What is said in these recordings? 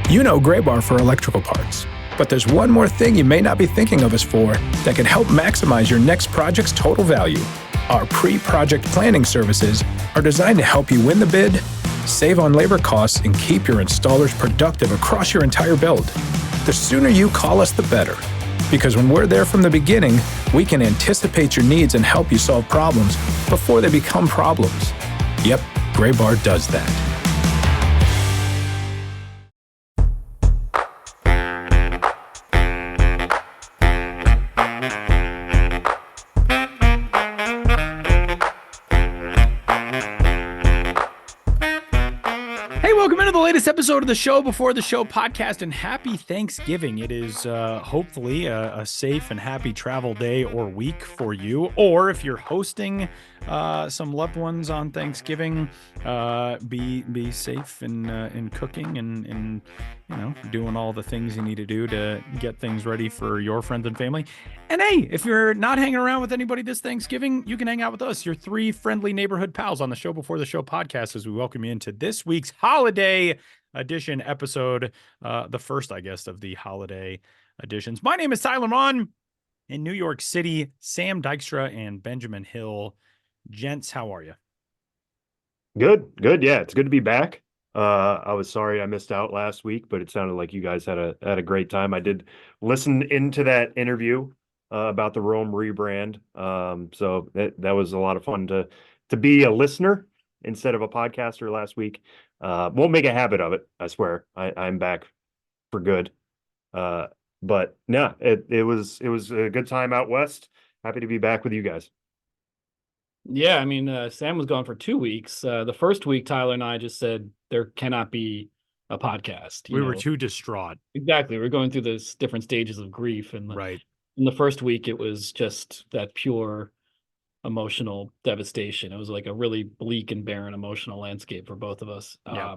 You know Graybar for electrical parts, but there's one more thing you may not be thinking of us for that can help maximize your next project's total value. Our pre-project planning services are designed to help you win the bid, save on labor costs, and keep your installers productive across your entire build. The sooner you call us, the better. Because when we're there from the beginning, we can anticipate your needs and help you solve problems before they become problems. Yep, Graybar does that. Latest episode of the Show Before the Show podcast, and happy Thanksgiving. It is hopefully a safe and happy travel day or week for you, or if you're hosting some loved ones on Thanksgiving, be safe in cooking and doing all the things you need to do to get things ready for your friends and family. And hey, if you're not hanging around with anybody this Thanksgiving, you can hang out with us, your three friendly neighborhood pals on the Show Before the Show podcast, as we welcome you into this week's holiday edition episode, the first, I guess, of the holiday editions. My name is Tyler Mon in New York City, Sam Dykstra and Benjamin Hill. Gents, how are you? Good. Yeah, it's good to be back. I was sorry I missed out last week, but it sounded like you guys had a great time. I did listen into that interview about the Rome rebrand. So that was a lot of fun to be a listener instead of a podcaster last week. Won't make a habit of it, I swear. I'm back for good. But yeah, it was a good time out west. Happy to be back with you guys. Yeah, I mean, Sam was gone for 2 weeks. The first week, Tyler and I just said there cannot be a podcast. We were too distraught. Exactly. We're going through those different stages of grief. And right. In the first week, it was just that pure emotional devastation. It was like a really bleak and barren emotional landscape for both of us. Yeah.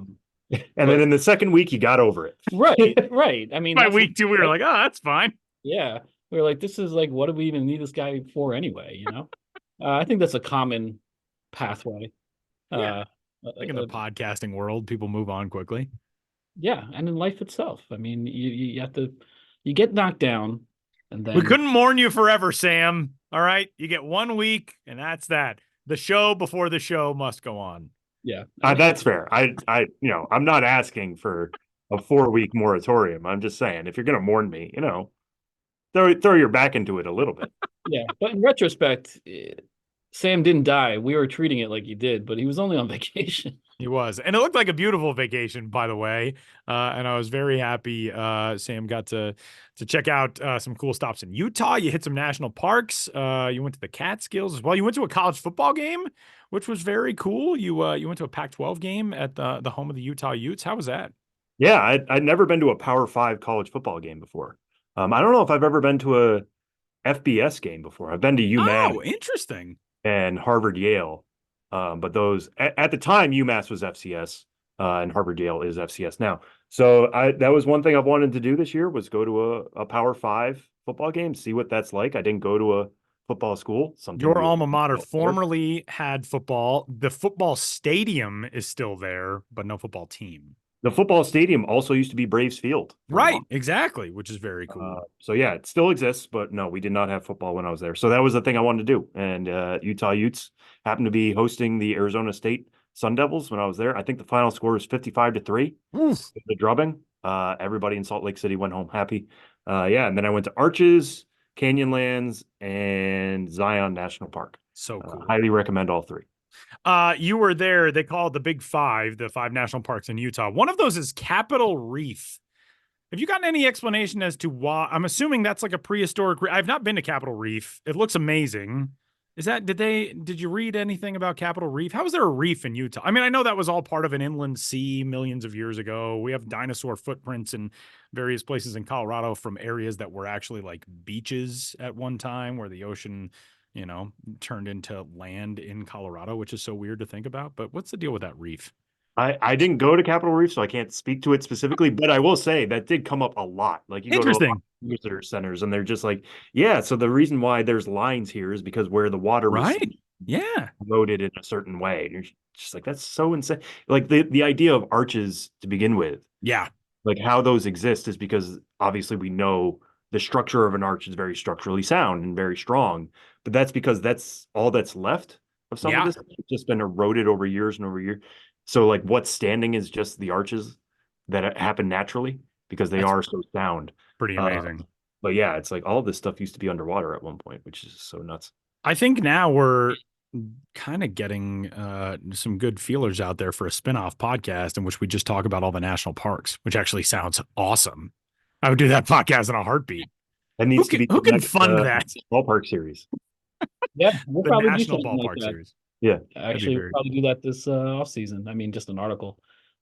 And then in the second week, you got over it. Right. I mean, by week 2, we were like, oh, that's fine. Yeah. We were like, this is like, what do we even need this guy for anyway? I think that's a common pathway. Yeah. I think in the podcasting world, people move on quickly. Yeah, and in life itself. I mean, you have to, you get knocked down, and then we couldn't mourn you forever, Sam. All right, you get 1 week, and that's that. The show before the show must go on. Yeah, that's fair. I'm not asking for a 4-week moratorium. I'm just saying, if you're gonna mourn me, throw your back into it a little bit. Yeah, but in retrospect, Sam didn't die. We were treating it like he did, but he was only on vacation. He was. And it looked like a beautiful vacation, by the way. And I was very happy Sam got to check out some cool stops in Utah. You hit some national parks. You went to the Catskills as well. You went to a college football game, which was very cool. You went to a Pac-12 game at the home of the Utah Utes. How was that? Yeah, I'd never been to a Power 5 college football game before. I don't know if I've ever been to a FBS game before. I've been to UMass. Oh, interesting. And Harvard Yale. But those at the time, UMass was FCS and Harvard Yale is FCS now. So that was one thing I've wanted to do this year, was go to a Power 5 football game, see what that's like. I didn't go to a football school. Your alma mater formerly had football. The football stadium is still there, but no football team. The football stadium also used to be Braves Field. Right, exactly, which is very cool. So yeah, it still exists, but no, we did not have football when I was there. So that was the thing I wanted to do. And Utah Utes happened to be hosting the Arizona State Sun Devils when I was there. I think the final score was 55-3. The drubbing. Everybody in Salt Lake City went home happy. And then I went to Arches, Canyonlands, and Zion National Park. So cool. Highly recommend all three. You were there. They call it the Big Five, the 5 national parks in Utah. One of those is Capitol Reef. Have you gotten any explanation as to why? I'm assuming that's like a prehistoric. I've not been to Capitol Reef. It looks amazing. Did you read anything about Capitol Reef? How is there a reef in Utah? I mean, I know that was all part of an inland sea millions of years ago. We have dinosaur footprints in various places in Colorado from areas that were actually like beaches at one time, where the ocean turned into land in Colorado, which is so weird to think about. But what's the deal with that reef? I didn't go to Capitol Reef, so I can't speak to it specifically, but I will say that did come up a lot. Like, you go to a lot of visitor centers and they're just like, yeah, so the reason why there's lines here is because where the water was loaded in a certain way. And you're just like, that's so insane. Like the idea of arches to begin with. Yeah. Like how those exist is because obviously we know the structure of an arch is very structurally sound and very strong, but that's because that's all that's left of some of Yeah. this. It's just been eroded over years and over years. So like what's standing is just the arches that happen naturally because they That's are so sound. pretty amazing. But yeah, it's like all of this stuff used to be underwater at one point, which is so nuts. I think now we're kind of getting some good feelers out there for a spin-off podcast in which we just talk about all the national parks, which actually sounds awesome. I would do that podcast in a heartbeat. That needs to be Who the can next, fund that? ballpark series. Yeah, we'll The probably do national something like ballpark that. series. Yeah. Actually, very we'll probably do that this off season. I mean, just an article,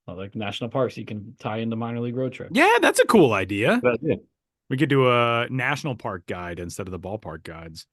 like national parks. You can tie into minor league road trips. Yeah, that's a cool idea. But yeah. We could do a national park guide instead of the ballpark guides.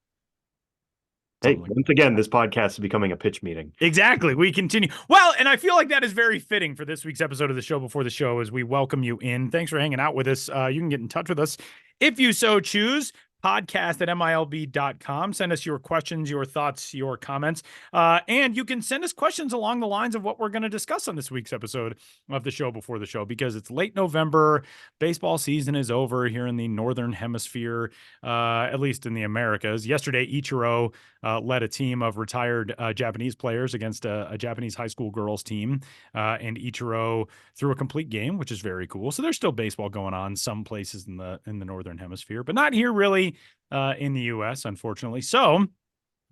Hey, Something like once again, this podcast is becoming a pitch meeting. Exactly. We continue. Well, and I feel like that is very fitting for this week's episode of the show before the show as we welcome you in. Thanks for hanging out with us. You can get in touch with us if you so choose. Podcast at milb.com. Send us your questions, your thoughts, your comments. And you can send us questions along the lines of what we're going to discuss on this week's episode of the show before the show, because it's late November. Baseball season is over here in the Northern Hemisphere, at least in the Americas. Yesterday, Ichiro led a team of retired Japanese players against a Japanese high school girls team. And Ichiro threw a complete game, which is very cool. So there's still baseball going on some places in the Northern Hemisphere, but not here really in the U.S., unfortunately. So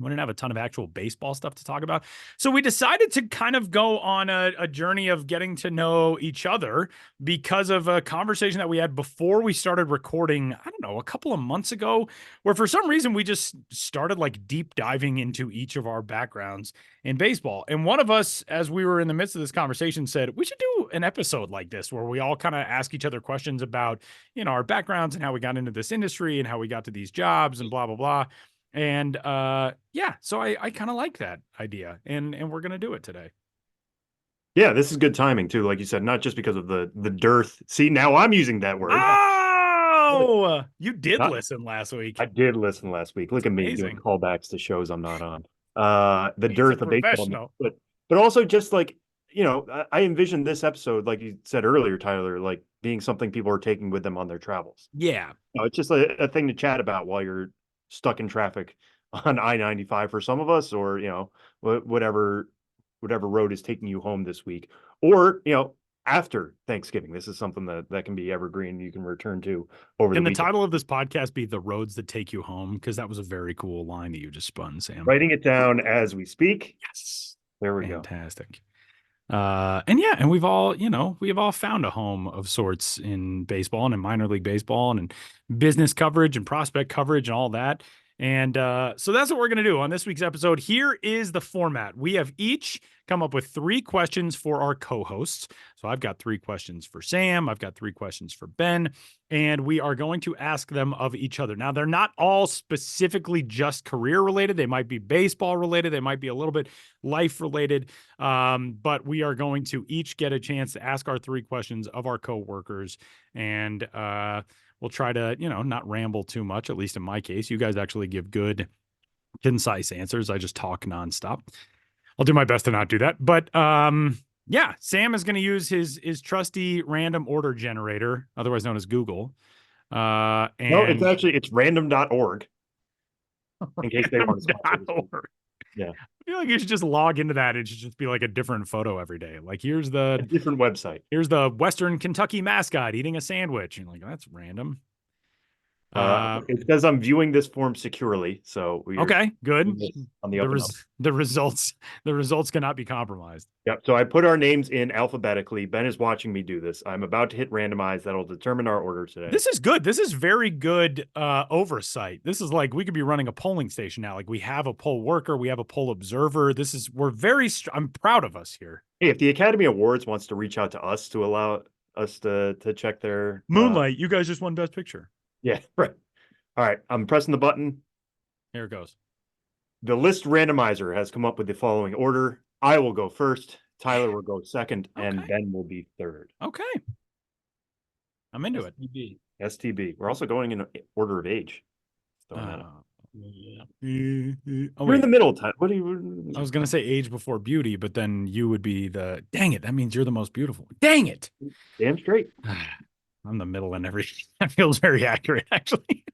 we didn't have a ton of actual baseball stuff to talk about. So we decided to kind of go on a journey of getting to know each other because of a conversation that we had before we started recording, I don't know, a couple of months ago, where for some reason we just started like deep diving into each of our backgrounds in baseball. And one of us, as we were in the midst of this conversation, said, we should do an episode like this where we all kind of ask each other questions about, our backgrounds and how we got into this industry and how we got to these jobs and blah, blah, blah. And yeah, so I kind of like that idea, and we're gonna do it today. Yeah, this is good timing too, like you said, not just because of the dearth. See, now I'm using that word. Oh, you did Not- listen last week. I did listen last week. Look at me Amazing. doing callbacks to shows I'm not on. The He's dearth a of baseball, professional. but also just like I envisioned this episode, like you said earlier, Tyler, like being something people are taking with them on their travels. Yeah, It's just a thing to chat about while you're stuck in traffic on I-95 for some of us, or whatever road is taking you home this week, or after Thanksgiving. This is something that can be evergreen. You can return to over can the the weekend. title of this podcast be "The Roads That Take You Home"? Because that was a very cool line that you just spun, Sam. Writing it down as we speak. Yes, There we go. fantastic. And we've all, we have all found a home of sorts in baseball and in minor league baseball and in business coverage and prospect coverage and all that. And so that's what we're going to do on this week's episode. Here is the format. We have each come up with 3 questions for our co-hosts. So I've got 3 questions for Sam. I've got 3 questions for Ben. And we are going to ask them of each other. Now, they're not all specifically just career related. They might be baseball related. They might be a little bit life related. But we are going to each get a chance to ask our 3 questions of our co-workers. And we'll try to, not ramble too much, at least in my case. You guys actually give good, concise answers. I just talk nonstop. I'll do my best to not do that. But yeah, Sam is going to use his trusty random order generator, otherwise known as Google. No, it's random.org. In case they want to sponsor this. Yeah. I feel like you should just log into that. It should just be like a different photo every day. Like A different website. here's the Western Kentucky mascot eating a sandwich. And you're like, that's random. It says I'm viewing this form securely, so Okay, good. on the up and up. The results cannot be compromised. Yep. So I put our names in alphabetically. Ben is watching me do this. I'm about to hit randomize. That'll determine our order today. This is good. This is very good oversight. This is like we could be running a polling station now. Like we have a poll worker, we have a poll observer. I'm proud of us here. Hey, if the Academy Awards wants to reach out to us to allow us to check their Moonlight, you guys just won Best Picture. yeah, right. All right. I'm pressing the button. Here it goes. The list randomizer has come up with the following order. I will go first. Tyler will go second, and Okay. Ben will be third. Okay. I'm into it. STB. STB. We're also going in order of age. Throwing that out. Yeah. Oh, You're in the wait. middle, Tyler. What do you? I was going to say age before beauty, but then you would be dang it. That means you're the most beautiful. Dang it. Damn straight. I'm the middle and everything. That feels very accurate, actually.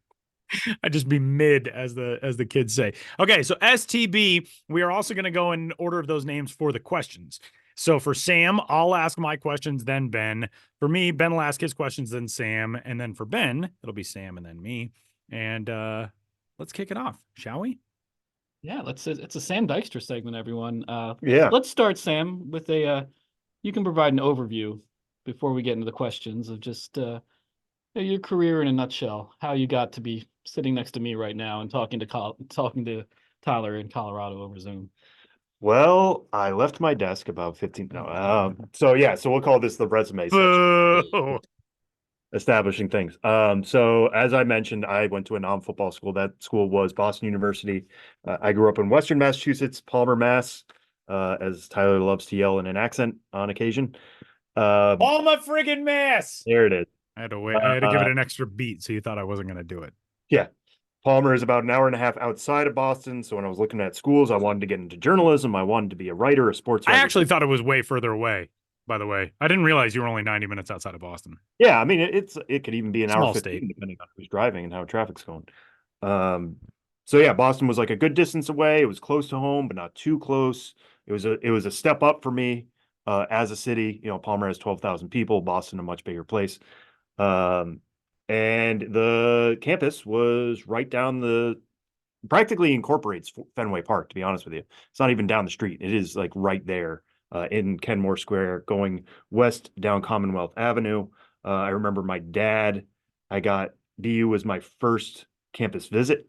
I'd just be mid, as the kids say. Okay, so STB, we are also going to go in order of those names for the questions. So for Sam, I'll ask my questions, then Ben. For me, Ben will ask his questions, then Sam. And then for Ben, it'll be Sam and then me. And let's kick it off, shall we? Yeah, it's a Sam Dykstra segment, everyone. Yeah. Let's start, Sam, with you can provide an overview before we get into the questions of just your career in a nutshell, how you got to be sitting next to me right now and talking to Tyler in Colorado over Zoom. Well, I left my desk about 15. No. So we'll call this the resume section. Boo! Establishing things. So as I mentioned, I went to a non-football school. That school was Boston University. I grew up in Western Massachusetts, Palmer, Mass, as Tyler loves to yell in an accent on occasion. All my friggin' mess. There it is. I had to wait. I had to give it an extra beat, so you thought I wasn't going to do it. Yeah. Palmer is about an hour and a half outside of Boston. So when I was looking at schools, I wanted to get into journalism. I wanted to be a writer, a sports writer. I actually thought it was way further away, by the way. I didn't realize you were only 90 minutes outside of Boston. Yeah, I mean, it could even be an Small hour 15, state. depending on who's driving and how traffic's going. So yeah, Boston was like a good distance away. It was close to home, but not too close. It was a step up for me as a city. You know, Palmer has 12,000 people, Boston a much bigger place. And the campus was right down practically incorporates Fenway Park, to be honest with you. It's not even down the street. It is like right there in Kenmore Square, going west down Commonwealth Avenue. I remember my dad, BU was my first campus visit.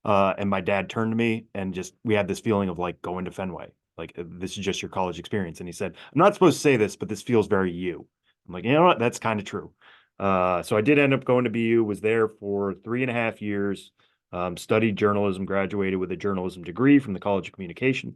And my dad turned to me and we had this feeling of like going to Fenway. Like, this is just your college experience. And he said, I'm not supposed to say this, but this feels very you. I'm like, you know what? That's kind of true. So I did end up going to BU, was there for 3.5 years, studied journalism, graduated with a journalism degree from the College of Communication.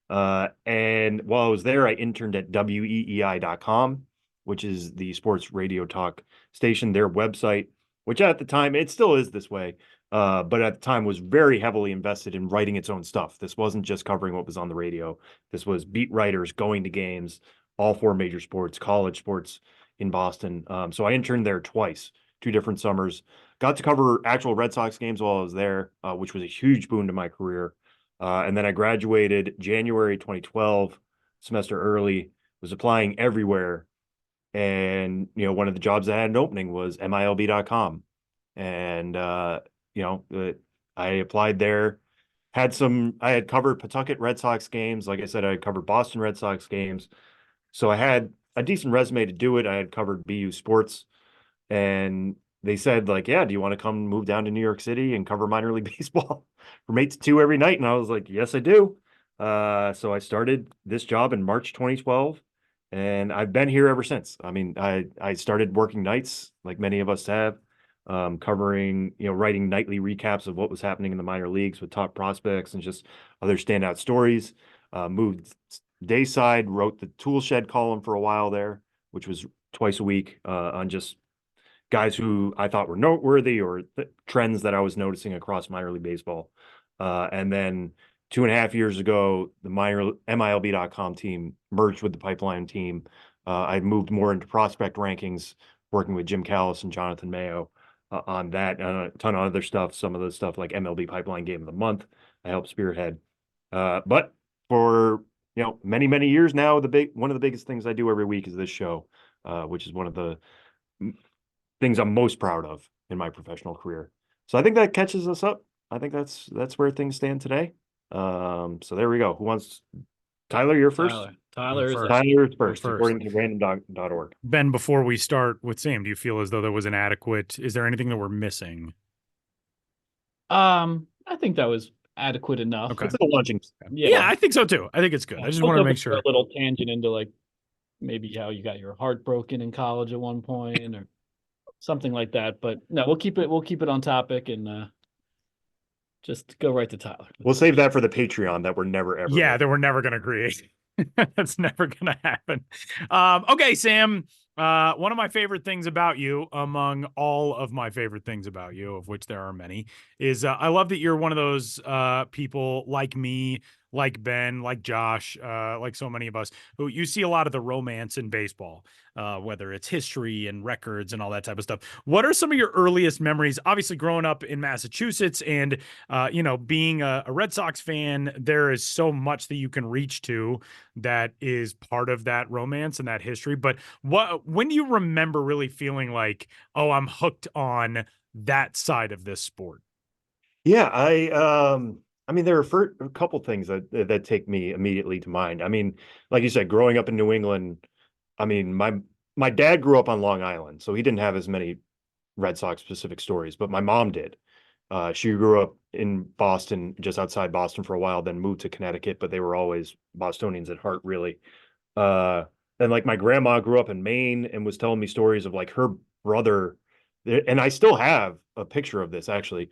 And while I was there, I interned at weei.com, which is the sports radio talk station, their website, which at the time, it still is this way, but at the time was very heavily invested in writing its own stuff. This wasn't just covering what was on the radio. This was beat writers going to games, all 4 major sports, college sports in Boston. So I interned there twice, 2 different summers, got to cover actual Red Sox games while I was there, which was a huge boon to my career. And then I graduated January 2012, semester early, was applying everywhere. And, you know, one of the jobs that had an opening was MILB.com. And, I applied there, I had covered Pawtucket Red Sox games. Like I said, I had covered Boston Red Sox games. So I had a decent resume to do it. I had covered BU sports, and they said, like, yeah, do you want to come move down to New York City and cover minor league baseball from 8 to 2 every night? And I was like, yes, I do. So I started this job in March 2012, and I've been here ever since. I mean, I started working nights like many of us have, covering, writing nightly recaps of what was happening in the minor leagues with top prospects and just other standout stories. Moved dayside, wrote the Tool Shed column for a while there, which was twice a week, on just guys who I thought were noteworthy or trends that I was noticing across minor league baseball. And then 2.5 years ago, the MILB.com team merged with the Pipeline team. I moved more into prospect rankings, working with Jim Callis and Jonathan Mayo on that, and a ton of other stuff. Some of the stuff like MLB Pipeline Game of the Month, I helped spearhead. But for many, many years now, one of the biggest things I do every week is this show, which is one of the things I'm most proud of in my professional career. So I think that catches us up. I think that's where things stand today. So there we go. Who wants? Tyler, you're first. Tyler is Tyler is first, according to random.org. Ben, before we start with Sam, do you feel as though there was an adequate? Is there anything that we're missing? I think that was adequate enough. Okay. It's a launching. Yeah, I think so too. I think it's good. I just want to make sure. A little tangent into like maybe how you got your heart broken in college at one point or something like that. But no, we'll keep it on topic and just go right to Tyler. We'll save that for the Patreon that we're never ever. Yeah, that we're never going to create. That's never going to happen. Okay, Sam. One of my favorite things about you, among all of my favorite things about you, of which there are many, is I love that you're one of those people like me, like Ben, like Josh, like so many of us, who you see a lot of the romance in baseball, whether it's history and records and all that type of stuff. What are some of your earliest memories? Obviously, growing up in Massachusetts and being a Red Sox fan, there is so much that you can reach to that is part of that romance and that history. But when do you remember really feeling like, oh, I'm hooked on that side of this sport? Yeah, I mean, there are a couple things that take me immediately to mind. I mean, like you said, growing up in New England, I mean, my dad grew up on Long Island, so he didn't have as many Red Sox specific stories, but my mom did. She grew up in Boston, just outside Boston for a while, then moved to Connecticut, but they were always Bostonians at heart, really. Uh, and like my grandma grew up in Maine and was telling me stories of like her brother, and I still have a picture of this actually.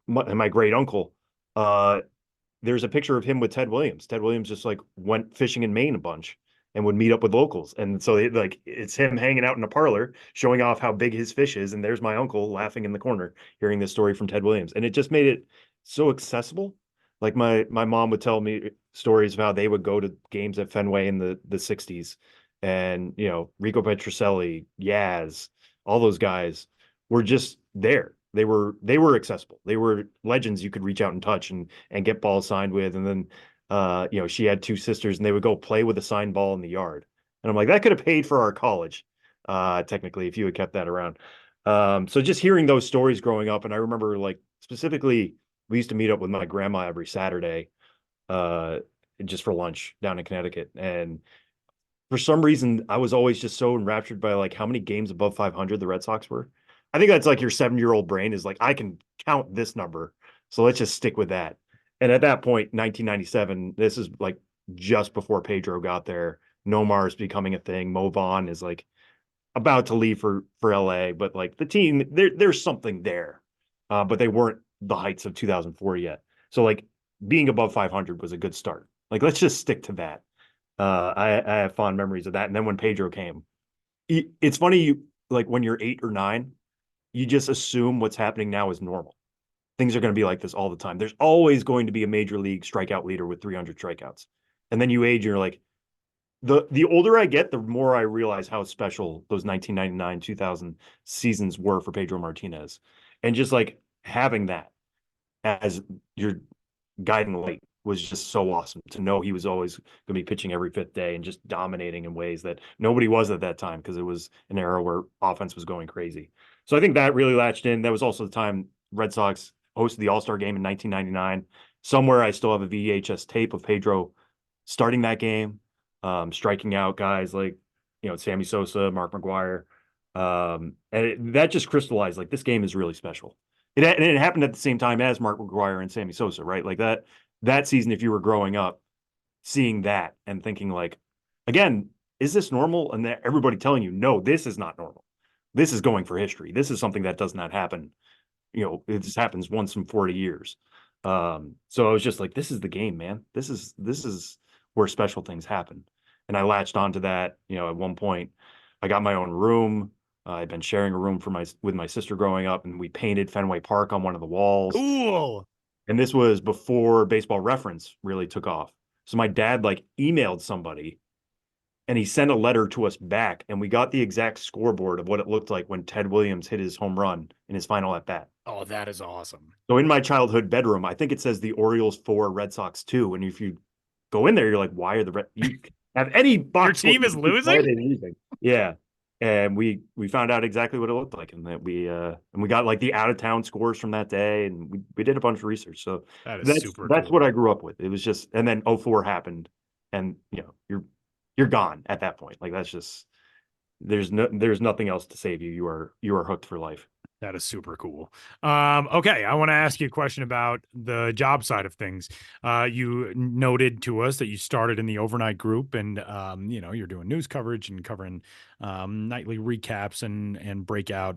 My great uncle, there's a picture of him with Ted Williams. Ted Williams just like went fishing in Maine a bunch and would meet up with locals. And so it's him hanging out in a parlor showing off how big his fish is. And there's my uncle laughing in the corner, hearing this story from Ted Williams. And it just made it so accessible. Like my mom would tell me stories of how they would go to games at Fenway in the 60s. And, Rico Petrocelli, Yaz, all those guys were just there. They were accessible. They were legends you could reach out and touch and get balls signed with. And then she had two sisters and they would go play with a signed ball in the yard. And I'm like, that could have paid for our college, technically, if you had kept that around. So just hearing those stories growing up, and I remember like specifically, we used to meet up with my grandma every Saturday, just for lunch down in Connecticut. And for some reason, I was always just so enraptured by like how many games above 500 the Red Sox were. I think that's like your 7-year-old brain is like, I can count this number. So let's just stick with that. And at that point, 1997, this is like just before Pedro got there. Nomar is becoming a thing. Mo Vaughn is like about to leave for LA, but like the team, there's something there. But they weren't the heights of 2004 yet. So like being above 500 was a good start. Like, let's just stick to that. I have fond memories of that. And then when Pedro came, it's funny, like when you're 8 or 9, you just assume what's happening now is normal. Things are going to be like this all the time. There's always going to be a major league strikeout leader with 300 strikeouts. And then you age and you're like, the older I get, the more I realize how special those 1999, 2000 seasons were for Pedro Martinez. And just like having that as your guiding light was just so awesome to know he was always going to be pitching every 5th day and just dominating in ways that nobody was at that time, because it was an era where offense was going crazy. So I think that really latched in. That was also the time Red Sox hosted the All-Star game in 1999. Somewhere I still have a VHS tape of Pedro starting that game, striking out guys like, Sammy Sosa, Mark McGwire. That just crystallized, like, this game is really special. And it happened at the same time as Mark McGwire and Sammy Sosa, right? Like that season, if you were growing up, seeing that and thinking like, again, is this normal? And everybody telling you, no, this is not normal. This is going for history. This is something that does not happen. It just happens once in 40 years. So I was just like, this is the game, man. This is where special things happen. And I latched onto that. At one point, I got my own room. I'd been sharing a room with my sister growing up, and we painted Fenway Park on one of the walls. Cool. And this was before Baseball Reference really took off. So my dad like emailed somebody and he sent a letter to us back, and we got the exact scoreboard of what it looked like when Ted Williams hit his home run in his final at bat. Oh, that is awesome. So in my childhood bedroom, I think it says the Orioles 4, Red Sox 2. And if you go in there, you're like, why are you have any box? Your team is losing? Yeah. And we found out exactly what it looked like, and that we got like the out of town scores from that day, and we did a bunch of research. So that's super that's cool. what I grew up with. It was just, and then 04 happened, and you're gone at that point. Like, that's just, there's nothing else to save you. You are hooked for life. That is super cool. Okay, I want to ask you a question about the job side of things. You noted to us that you started in the overnight group, and you're doing news coverage and covering nightly recaps and breakout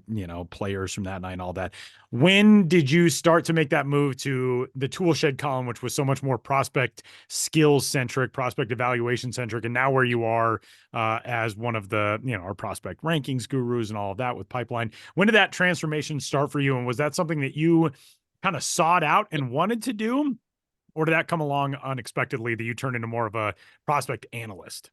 players from that night and all that. When did you start to make that move to the Toolshed column, which was so much more prospect skills centric, prospect evaluation centric, and now where you are as one of the our prospect rankings gurus and all of that with Pipeline? When did that transformation start for you, and was that something that you kind of sought out and wanted to do, or did that come along unexpectedly that you turned into more of a prospect analyst?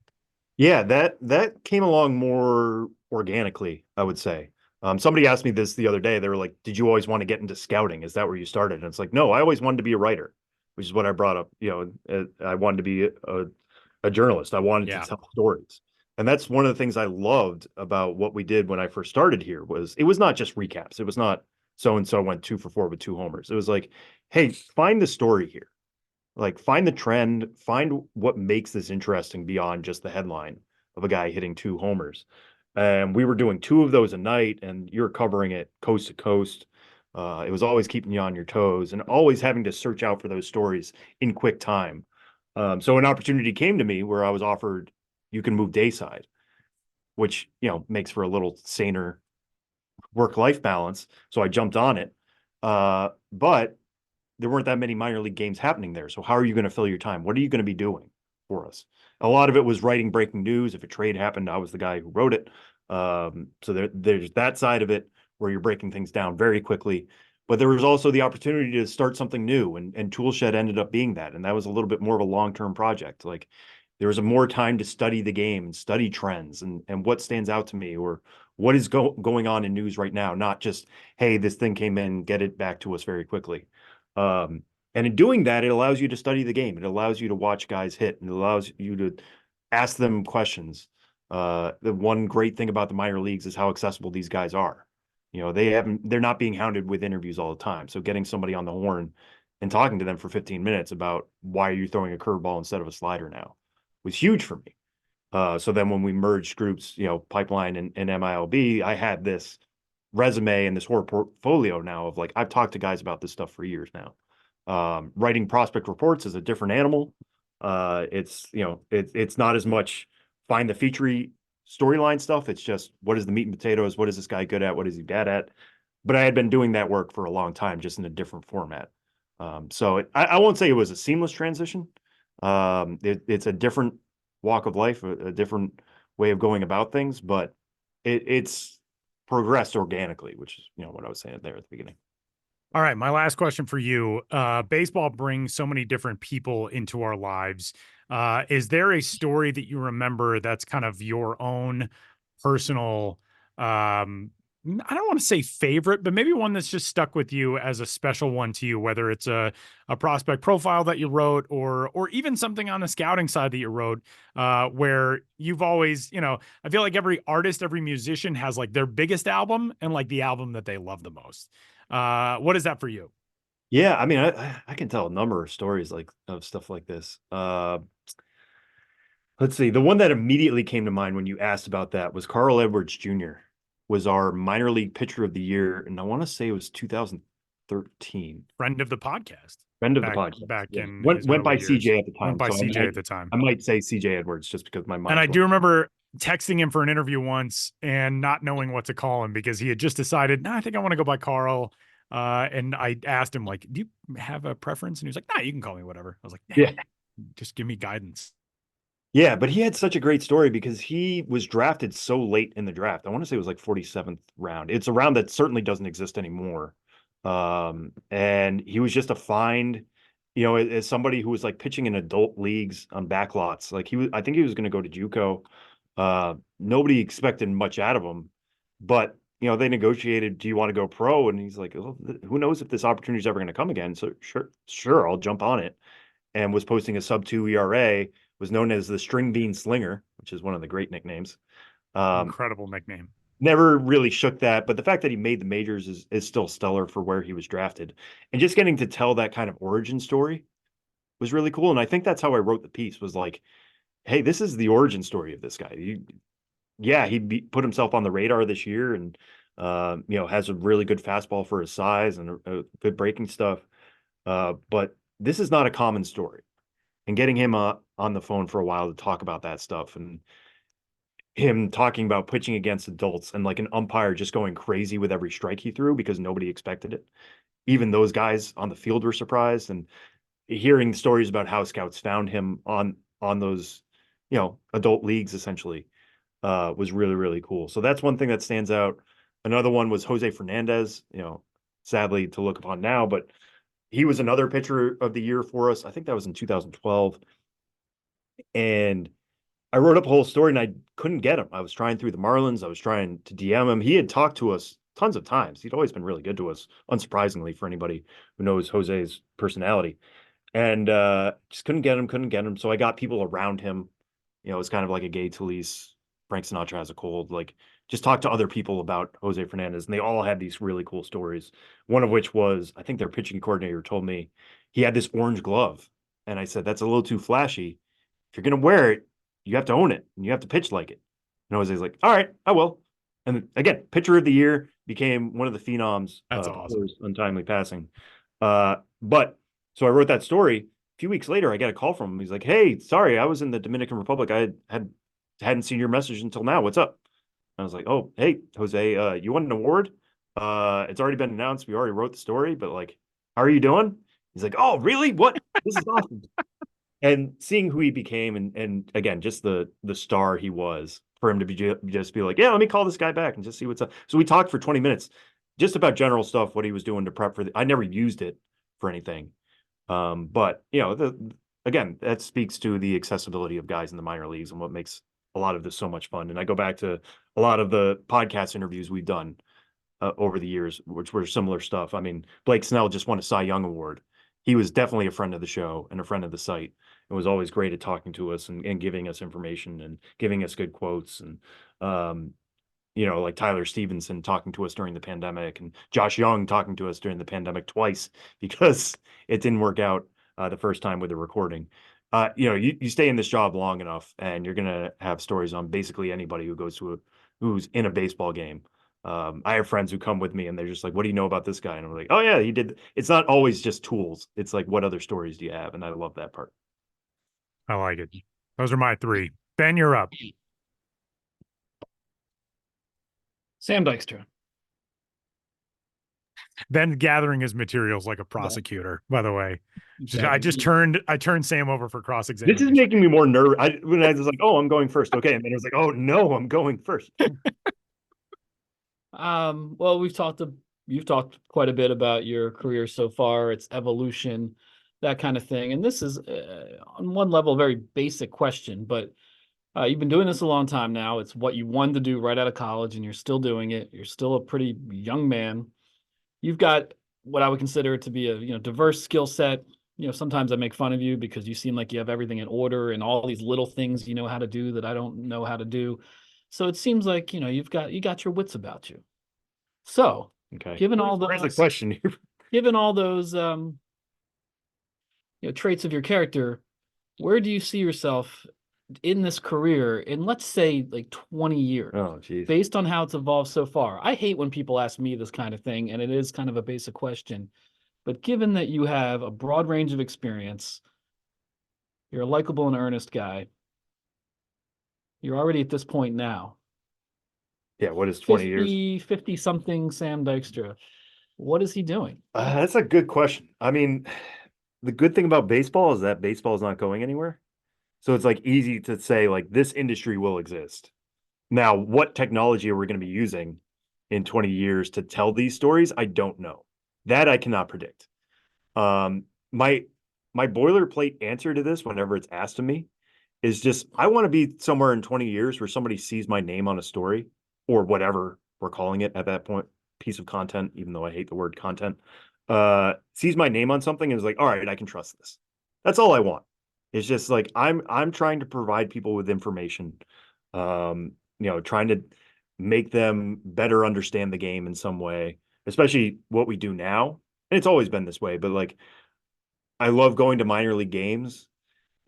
Yeah, that came along more organically, I would say. Somebody asked me this the other day. They were like, "Did you always want to get into scouting? Is that where you started?" And it's like, no, I always wanted to be a writer, which is what I brought up. I wanted to be a journalist. I wanted to Yeah. tell stories. And that's one of the things I loved about what we did when I first started here was it was not just recaps. It was not so and so went 2 for 4 with 2 homers. It was like, hey, find the story here. Like find the trend, find what makes this interesting beyond just the headline of a guy hitting 2 homers. And we were doing 2 of those a night, and you're covering it coast to coast. It was always keeping you on your toes and always having to search out for those stories in quick time. So an opportunity came to me where I was offered, you can move dayside, which, makes for a little saner work-life balance. So I jumped on it. But there weren't that many minor league games happening there. So how are you going to fill your time? What are you going to be doing for us? A lot of it was writing breaking news. If a trade happened, I was the guy who wrote it. So there's that side of it where you're breaking things down very quickly. But there was also the opportunity to start something new, and Toolshed ended up being that. And that was a little bit more of a long-term project. Like there was more time to study the game and study trends and what stands out to me, or what is going on in news right now, not just, hey, this thing came in, get it back to us very quickly. And in doing that, it allows you to study the game. It allows you to watch guys hit, and it allows you to ask them questions. The one great thing about the minor leagues is how accessible these guys are. They're not being hounded with interviews all the time. So getting somebody on the horn and talking to them for 15 minutes about why are you throwing a curveball instead of a slider now was huge for me. So then when we merged groups, Pipeline and MILB, I had this resume and this whole portfolio now of like, I've talked to guys about this stuff for years now. Writing prospect reports is a different animal. It's not as much find the feature storyline stuff. It's just, what is the meat and potatoes? What is this guy good at? What is he bad at? But I had been doing that work for a long time, just in a different format. So I won't say it was a seamless transition. It's a different walk of life, a different way of going about things, but it's progressed organically, which is, what I was saying there at the beginning. All right, my last question for you. Baseball brings so many different people into our lives. Is there a story that you remember that's kind of your own personal, I don't want to say favorite, but maybe one that's just stuck with you as a special one to you, whether it's a prospect profile that you wrote, or even something on the scouting side that you wrote, where you've always, I feel like every artist, every musician has like their biggest album and like the album that they love the most. What is that for you? Yeah, I mean, I can tell a number of stories of stuff like this. Let's see. The one that immediately came to mind when you asked about that was Carl Edwards Jr. was our minor league pitcher of the year, and I want to say it was 2013. Friend of the podcast. Friend of the podcast. Back Yeah. in Went by CJ at the time. Went by so CJ at the time. I might say CJ Edwards just because my mind. And I do remember texting him for an interview once and not knowing what to call him because he had just decided, I think I want to go by Carl. And I asked him, like, do you have a preference? And he was like, nah, you can call me whatever. I was like, yeah, just give me guidance. Yeah, but he had such a great story because he was drafted so late in the draft. I want to say it was like 47th round. It's a round that certainly doesn't exist anymore. And he was just a find, as somebody who was like pitching in adult leagues on back lots. Like I think he was going to go to JUCO. Nobody expected much out of him, but they negotiated, do you want to go pro? And he's like, oh, who knows if this opportunity is ever going to come again? So sure, I'll jump on it. And was posting a sub-2 ERA, was known as the String Bean Slinger, which is one of the great nicknames. Incredible nickname. Never really shook that, but the fact that he made the majors is still stellar for where he was drafted. And just getting to tell that kind of origin story was really cool. And I think that's how I wrote the piece, was like, hey, this is the origin story of this guy. He put himself on the radar this year, and has a really good fastball for his size and a good breaking stuff. But this is not a common story. And getting him on the phone for a while to talk about that stuff, and him talking about pitching against adults, and like an umpire just going crazy with every strike he threw because nobody expected it. Even those guys on the field were surprised, and hearing stories about how scouts found him on those, adult leagues essentially, was really, really cool. So that's one thing that stands out. Another one was Jose Fernandez, sadly to look upon now, but he was another pitcher of the year for us. I think that was in 2012. And I wrote up a whole story and I couldn't get him. I was trying through the Marlins. I was trying to DM him. He had talked to us tons of times. He'd always been really good to us, unsurprisingly for anybody who knows Jose's personality. And just couldn't get him. So I got people around him. It was kind of like a Gay Talese, Frank Sinatra has a cold. Like, just talk to other people about Jose Fernandez, and they all had these really cool stories. One of which was, I think their pitching coordinator told me he had this orange glove, and I said, that's a little too flashy. If you're gonna wear it, you have to own it, and you have to pitch like it. And Jose's like, all right, I will. And again, pitcher of the year, became one of the phenoms. That's awesome. Untimely passing. But so I wrote that story. A few weeks later, I get a call from him. He's like, hey, sorry, I was in the Dominican Republic. I hadn't seen your message until now. What's up? I was like, oh, hey, Jose, you won an award. It's already been announced. We already wrote the story, but like, how are you doing? He's like, oh, really? What? This is awesome. And seeing who he became, and again, just the star he was, for him to just be like, yeah, let me call this guy back and just see what's up. So we talked for 20 minutes just about general stuff, what he was doing to prep for I never used it for anything. But again, that speaks to the accessibility of guys in the minor leagues and what makes a lot of this so much fun. And I go back to a lot of the podcast interviews we've done over the years, which were similar stuff. I mean, Blake Snell just won a Cy Young Award. He was definitely a friend of the show and a friend of the site. It was always great at talking to us and giving us information and giving us good quotes. And, like Tyler Stevenson talking to us during the pandemic, and Josh Young talking to us during the pandemic twice because it didn't work out the first time with the recording. You stay in this job long enough and you're going to have stories on basically anybody who goes to who's in a baseball game. I have friends who come with me and they're just like, what do you know about this guy? And I'm like, oh yeah, he did. It's not always just tools. It's like, what other stories do you have? And I love that part. I like it. Those are my three. Ben, you're up. Sam Dykstra. Ben gathering his materials like a prosecutor, by the way. Exactly. I turned Sam over for cross-examination. This is making me more nervous. When I was like, oh, I'm going first. Okay. And then it was like, oh no, I'm going first. Well, you've talked quite a bit about your career so far, its evolution, that kind of thing. And this is on one level a very basic question, but you've been doing this a long time now. It's what you wanted to do right out of college, and you're still doing it. You're still a pretty young man. You've got what I would consider to be a diverse skill set. Sometimes I make fun of you because you seem like you have everything in order and all these little things you know how to do that I don't know how to do. So it seems like you got your wits about you. So, okay, given all Where's those the question here? given all those traits of your character, where do you see yourself in this career in, let's say, like 20 years? Oh, geez. Based on how it's evolved so far. I hate when people ask me this kind of thing, and it is kind of a basic question. But given that you have a broad range of experience, you're a likable and earnest guy, you're already at this point now. Yeah, what is 20 years? 50-something Sam Dykstra. What is he doing? That's a good question. I mean, the good thing about baseball is that baseball is not going anywhere. So it's like easy to say like this industry will exist. Now, what technology are we going to be using in 20 years to tell these stories? I don't know. That I cannot predict. My boilerplate answer to this, whenever it's asked of me, is just I want to be somewhere in 20 years where somebody sees my name on a story or whatever we're calling it at that point, piece of content, even though I hate the word content, sees my name on something and is like, all right, I can trust this. That's all I want. It's just like I'm trying to provide people with information, trying to make them better understand the game in some way, especially what we do now. And it's always been this way, but like I love going to minor league games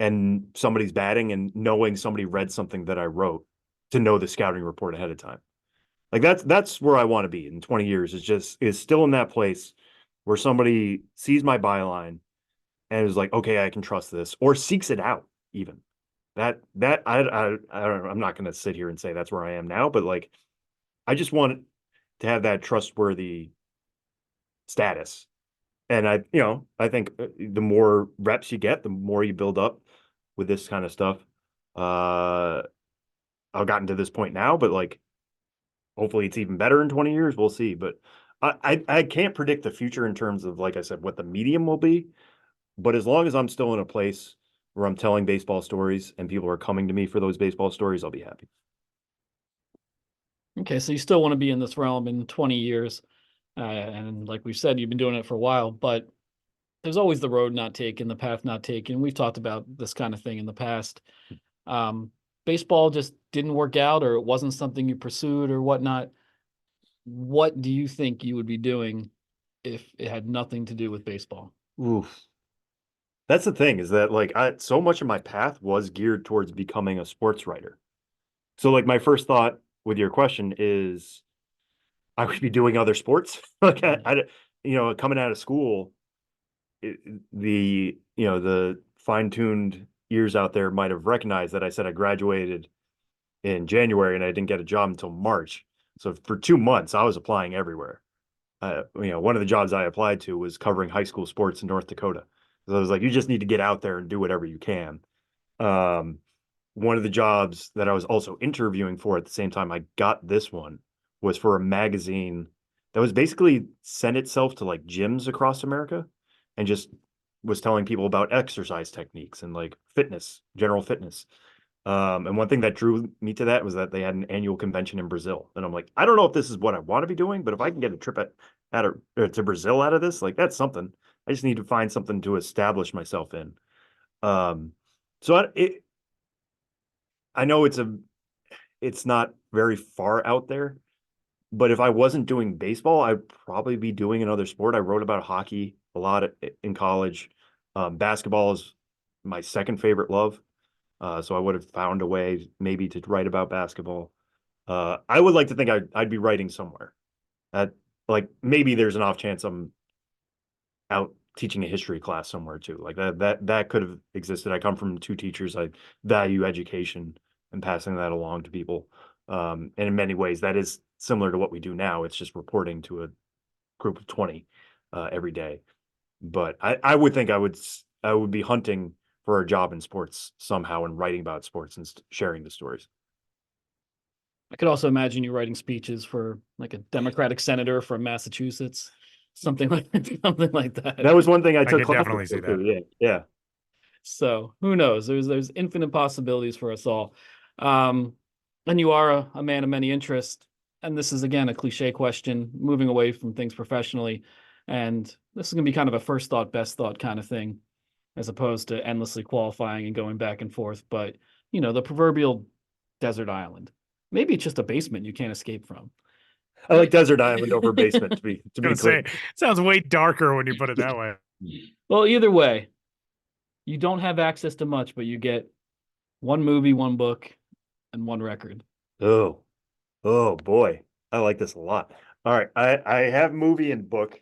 and somebody's batting and knowing somebody read something that I wrote to know the scouting report ahead of time. Like that's where I want to be in 20 years is still in that place where somebody sees my byline and is like, okay, I can trust this, or seeks it out even. I'm not going to sit here and say that's where I am now, but like, I just want to have that trustworthy status. And I think the more reps you get, the more you build up with this kind of stuff. I've gotten to this point now, but like, hopefully it's even better in 20 years. We'll see. But I can't predict the future in terms of, like I said, what the medium will be. But as long as I'm still in a place where I'm telling baseball stories and people are coming to me for those baseball stories, I'll be happy. Okay, so you still want to be in this realm in 20 years. And like we've said, you've been doing it for a while, but there's always the road not taken, the path not taken. We've talked about this kind of thing in the past. Baseball just didn't work out, or it wasn't something you pursued or whatnot. What do you think you would be doing if it had nothing to do with baseball? Oof. That's the thing, is that like so much of my path was geared towards becoming a sports writer. So like my first thought with your question is I would be doing other sports. Like coming out of school, the fine-tuned ears out there might have recognized that I said I graduated in January and I didn't get a job until March. So for 2 months, I was applying everywhere. One of the jobs I applied to was covering high school sports in North Dakota. So I was like, you just need to get out there and do whatever you can. One of the jobs that I was also interviewing for at the same time I got this one was for a magazine that was basically sent itself to like gyms across America and just was telling people about exercise techniques and like fitness, general fitness. And one thing that drew me to that was that they had an annual convention in Brazil. And I'm like, I don't know if this is what I want to be doing, but if I can get a trip to Brazil out of this, like that's something. I just need to find something to establish myself in. So I know it's not very far out there, but if I wasn't doing baseball, I'd probably be doing another sport. I wrote about hockey a lot in college. Basketball is my second favorite love. So I would have found a way maybe to write about basketball. I would like to think I'd be writing somewhere. Like maybe there's an off chance I'm out teaching a history class somewhere too. Like that could have existed. I come from two teachers. I value education and passing that along to people. And in many ways, that is similar to what we do now. It's just reporting to a group of 20 every day. But I would think I would be hunting for a job in sports somehow and writing about sports and sharing the stories. I could also imagine you writing speeches for like a Democratic senator from Massachusetts, something like that. That was one thing I took could classes definitely see for, that. Yeah. So who knows? There's infinite possibilities for us all. And you are a man of many interests. And this is again a cliche question, moving away from things professionally. And this is going to be kind of a first thought, best thought kind of thing, as opposed to endlessly qualifying and going back and forth. But the proverbial desert island. Maybe it's just a basement you can't escape from. I like desert island over basement to be Gonna clear. say, sounds way darker when you put it that way. Well, either way, you don't have access to much, but you get one movie, one book, and one record. Oh boy. I like this a lot. All right. I have movie and book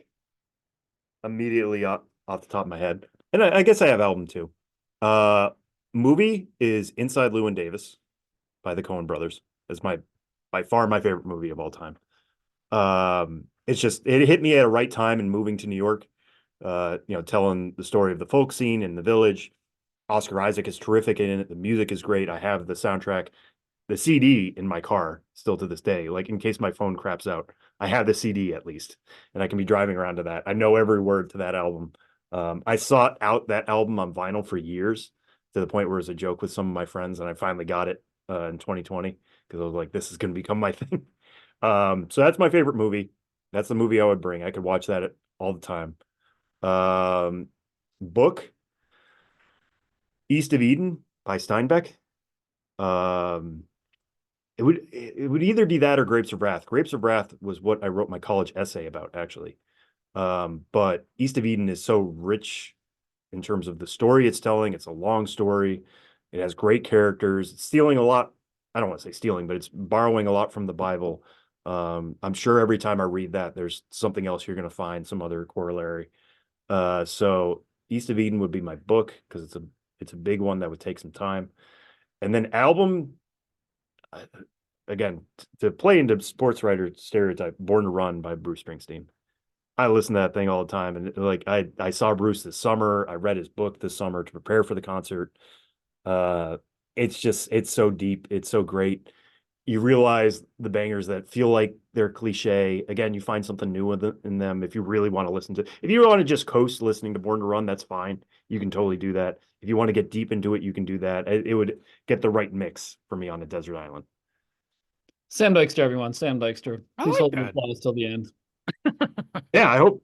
immediately off the top of my head. And I guess I have album too. Movie is Inside Llewyn Davis by the Coen brothers. It's by far my favorite movie of all time. It's just, it hit me at a right time in moving to New York, telling the story of the folk scene in the village. Oscar Isaac is terrific in it. The music is great. I have the soundtrack, the CD in my car still to this day. Like in case my phone craps out, I have the CD at least, and I can be driving around to that. I know every word to that album. I sought out that album on vinyl for years to the point where it was a joke with some of my friends, and I finally got it in 2020 because I was like, this is going to become my thing. So that's my favorite movie. That's the movie I would bring. I could watch that all the time. Book, East of Eden by Steinbeck. It would either be that or Grapes of Wrath. Grapes of Wrath was what I wrote my college essay about, actually. But East of Eden is so rich in terms of the story it's telling. It's a long story. It has great characters. It's stealing a lot. I don't want to say stealing, but it's borrowing a lot from the Bible. I'm sure every time I read that, there's something else you're going to find, some other corollary. So East of Eden would be my book because it's a big one that would take some time. And then album, again, to play into sports writer stereotype, Born to Run by Bruce Springsteen. I listen to that thing all the time. And like, I saw Bruce this summer. I read his book this summer to prepare for the concert. It's so deep. It's so great. you realize the bangers that feel like they're cliche. Again, you find something new in them. If you really want to listen to, if you want to just coast listening to Born to Run, that's fine. You can totally do that. If you want to get deep into it, you can do that. It would get the right mix for me on a desert island. Sam Dykstra, everyone. Sam Dykstra. I Please like hold the that. applause till the end. Yeah, I hope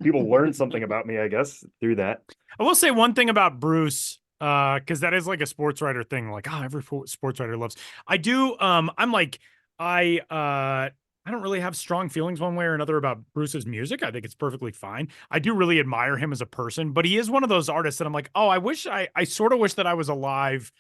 people learn something about me, I guess, through that. I will say one thing about Bruce, because that is like a sports writer thing. Like, oh, every sports writer loves. I do. I'm like, I don't really have strong feelings one way or another about Bruce's music. I think it's perfectly fine. I do really admire him as a person, but he is one of those artists that I'm like, oh, I sort of wish that I was alive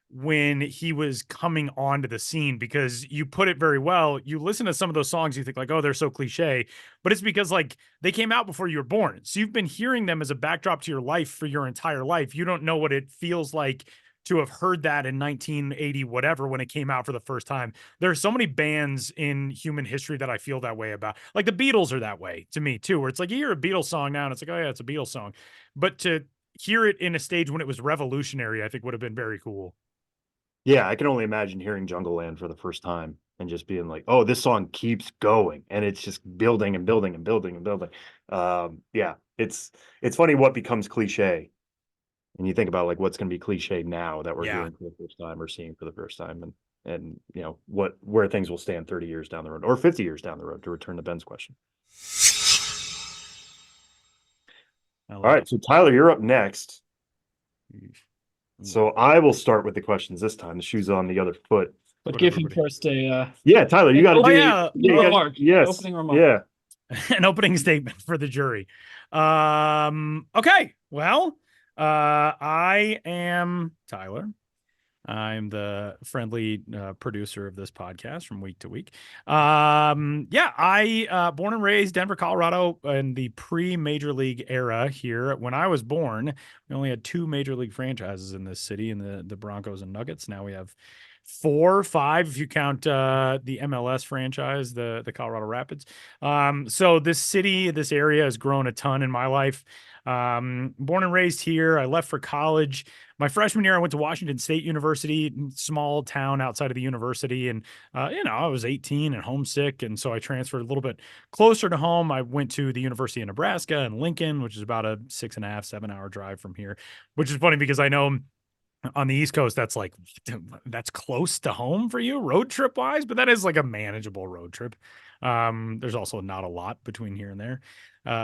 when he was coming onto the scene, because you put it very well. You listen to some of those songs, you think like, oh, they're so cliche, but it's because like they came out before you were born. So you've been hearing them as a backdrop to your life for your entire life. You don't know what it feels like to have heard that in 1980, whatever, when it came out for the first time. There are so many bands in human history that I feel that way about. Like the Beatles are that way to me too, where it's like you hear a Beatles song now and it's like, oh yeah, it's a Beatles song. But to hear it in a stage when it was revolutionary, I think would have been very cool. Yeah, I can only imagine hearing Jungle Land for the first time and just being like, oh, this song keeps going and it's just building and building and building and building. Yeah, it's funny what becomes cliche. And you think about like what's going to be cliche now that we're Yeah. hearing for the first time or seeing for the first time, and where things will stand 30 years down the road or 50 years down the road, to return to Ben's question. All right, so Tyler, you're up next. So I will start with the questions this time. The shoe's on the other foot. But Put give him everybody- first a Yeah, Tyler, you got to Oh, do yeah. remark. Yes. Opening remark. Yeah. an opening statement for the jury. Okay. Well, I am Tyler. I'm the friendly producer of this podcast from week to week. Yeah, I born and raised Denver, Colorado in the pre-major league era here. When I was born, we only had 2 major league franchises in this city, in the Broncos and Nuggets. Now we have 4, 5 if you count the MLS franchise, the Colorado Rapids. So this city, this area has grown a ton in my life. Born and raised here. I left for college. My freshman year, I went to Washington State University, small town outside of the university. And, I was 18 and homesick. And so I transferred a little bit closer to home. I went to the University of Nebraska in Lincoln, which is about a 6.5, 7-hour drive from here, which is funny because I know on the East Coast, that's close to home for you road trip wise, but that is like a manageable road trip. There's also not a lot between here and there.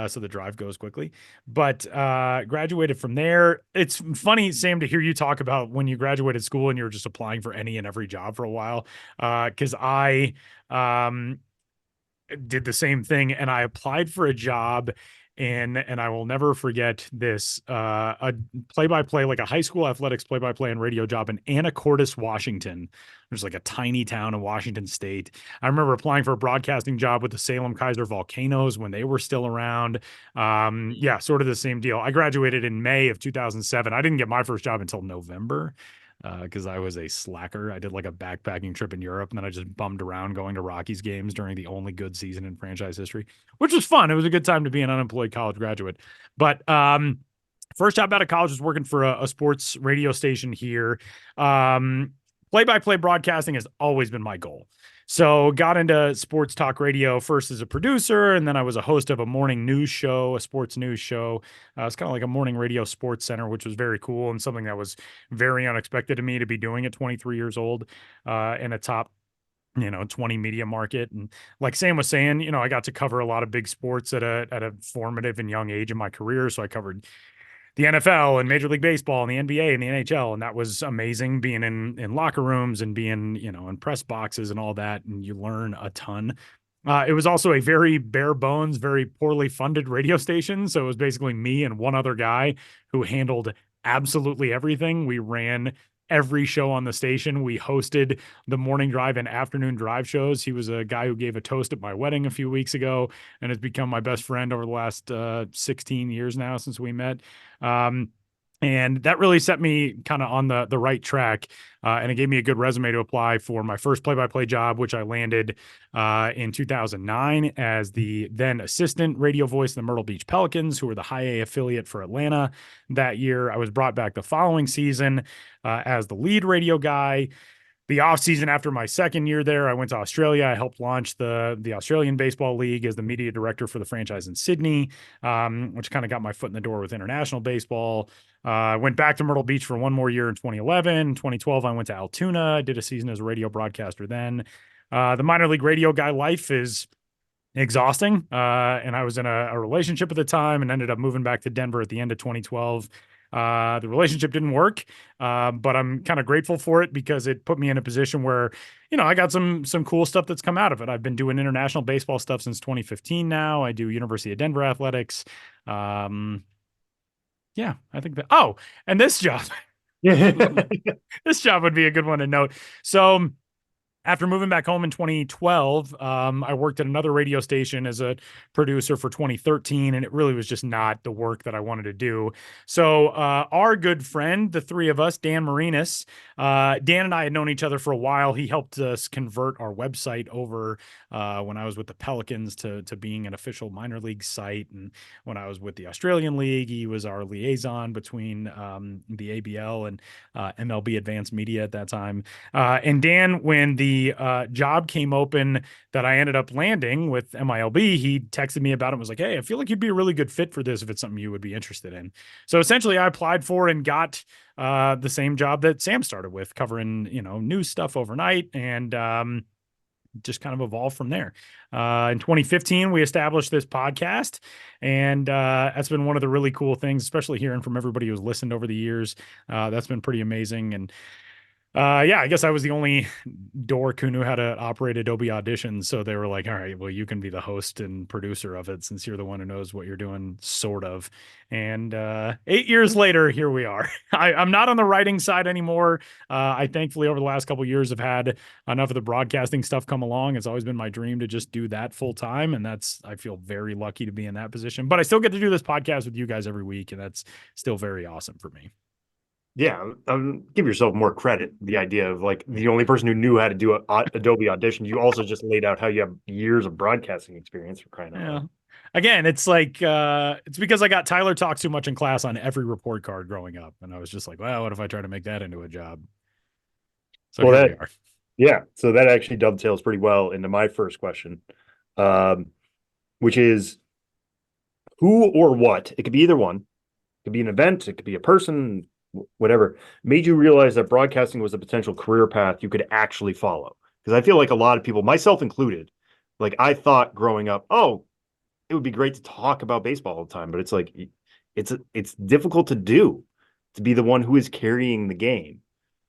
So the drive goes quickly, but graduated from there. It's funny, Sam, to hear you talk about when you graduated school and you were just applying for any and every job for a while. Cause I did the same thing, and I applied for a job, and I will never forget this, a play-by-play, like a high school athletics play-by-play and radio job in Anacortes, Washington. There's like a tiny town in Washington State. I remember applying for a broadcasting job with the Salem Kaiser Volcanoes when they were still around. Yeah, sort of the same deal. I graduated in May of 2007. I didn't get my first job until November, because I was a slacker. I did like a backpacking trip in Europe, and then I just bummed around going to Rockies games during the only good season in franchise history, which was fun. It was a good time to be an unemployed college graduate. But first job out of college was working for a sports radio station here. Play-by-play broadcasting has always been my goal. So got into sports talk radio first as a producer, and then I was a host of a morning news show, a sports news show. It's kind of like a morning radio sports center, which was very cool and something that was very unexpected to me to be doing at 23 years old, in a top 20 media market. And like Sam was saying, I got to cover a lot of big sports at a formative and young age in my career. So I covered the NFL and Major League Baseball and the NBA and the NHL. And that was amazing, being in locker rooms and being, in press boxes and all that. And you learn a ton. It was also a very bare bones, very poorly funded radio station. So it was basically me and one other guy who handled absolutely everything. We ran every show on the station. We hosted the morning drive and afternoon drive shows. He was a guy who gave a toast at my wedding a few weeks ago and has become my best friend over the last 16 years now since we met. And that really set me kind of on the right track. And it gave me a good resume to apply for my first play-by-play job, which I landed in 2009 as the then assistant radio voice of the Myrtle Beach Pelicans, who were the high A affiliate for Atlanta that year. I was brought back the following season as the lead radio guy. the off season after my second year there, I went to Australia. I helped launch the Australian Baseball League as the media director for the franchise in Sydney, which kind of got my foot in the door with international baseball. I went back to Myrtle Beach for one more year in 2011. 2012, I went to Altoona. I did a season as a radio broadcaster then. The minor league radio guy life is exhausting. And I was in a relationship at the time and ended up moving back to Denver at the end of 2012. The relationship didn't work, but I'm kind of grateful for it because it put me in a position where, I got some cool stuff that's come out of it. I've been doing international baseball stuff since 2015 now. I do University of Denver athletics. Yeah, I think that. Oh, and this job, this job would be a good one to note. So after moving back home in 2012, I worked at another radio station as a producer for 2013, and it really was just not the work that I wanted to do. So our good friend, the three of us, Dan Marinas, Dan and I had known each other for a while. He helped us convert our website over when I was with the Pelicans to being an official minor league site. And when I was with the Australian League, he was our liaison between the ABL and MLB Advanced Media at that time. And Dan, when the job came open that I ended up landing with MILB, he texted me about it and was like, hey, I feel like you'd be a really good fit for this if it's something you would be interested in. So essentially I applied for and got the same job that Sam started with, covering, news stuff overnight, and just kind of evolved from there. In 2015, we established this podcast, and that's been one of the really cool things, especially hearing from everybody who's listened over the years. That's been pretty amazing. And I guess I was the only dork who knew how to operate Adobe Audition. So they were like, all right, well, you can be the host and producer of it since you're the one who knows what you're doing, sort of. And 8 years later, here we are. I'm not on the writing side anymore. I thankfully, over the last couple of years, have had enough of the broadcasting stuff come along. It's always been my dream to just do that full time. And I feel very lucky to be in that position. But I still get to do this podcast with you guys every week. And that's still very awesome for me. Yeah, give yourself more credit. The idea of like the only person who knew how to do Adobe Audition. You also just laid out how you have years of broadcasting experience, for crying out loud. Again, it's like it's because I got Tyler Talks Too Much in class on every report card growing up, and I was just like, well, what if I try to make that into a job? So well, here we are. Yeah, so that actually dovetails pretty well into my first question, which is who or what? It could be either one. It could be an event. It could be a person. Whatever made you realize that broadcasting was a potential career path you could actually follow? Because I feel like a lot of people, myself included, like I thought growing up, oh, it would be great to talk about baseball all the time, but it's like it's difficult to do, to be the one who is carrying the game.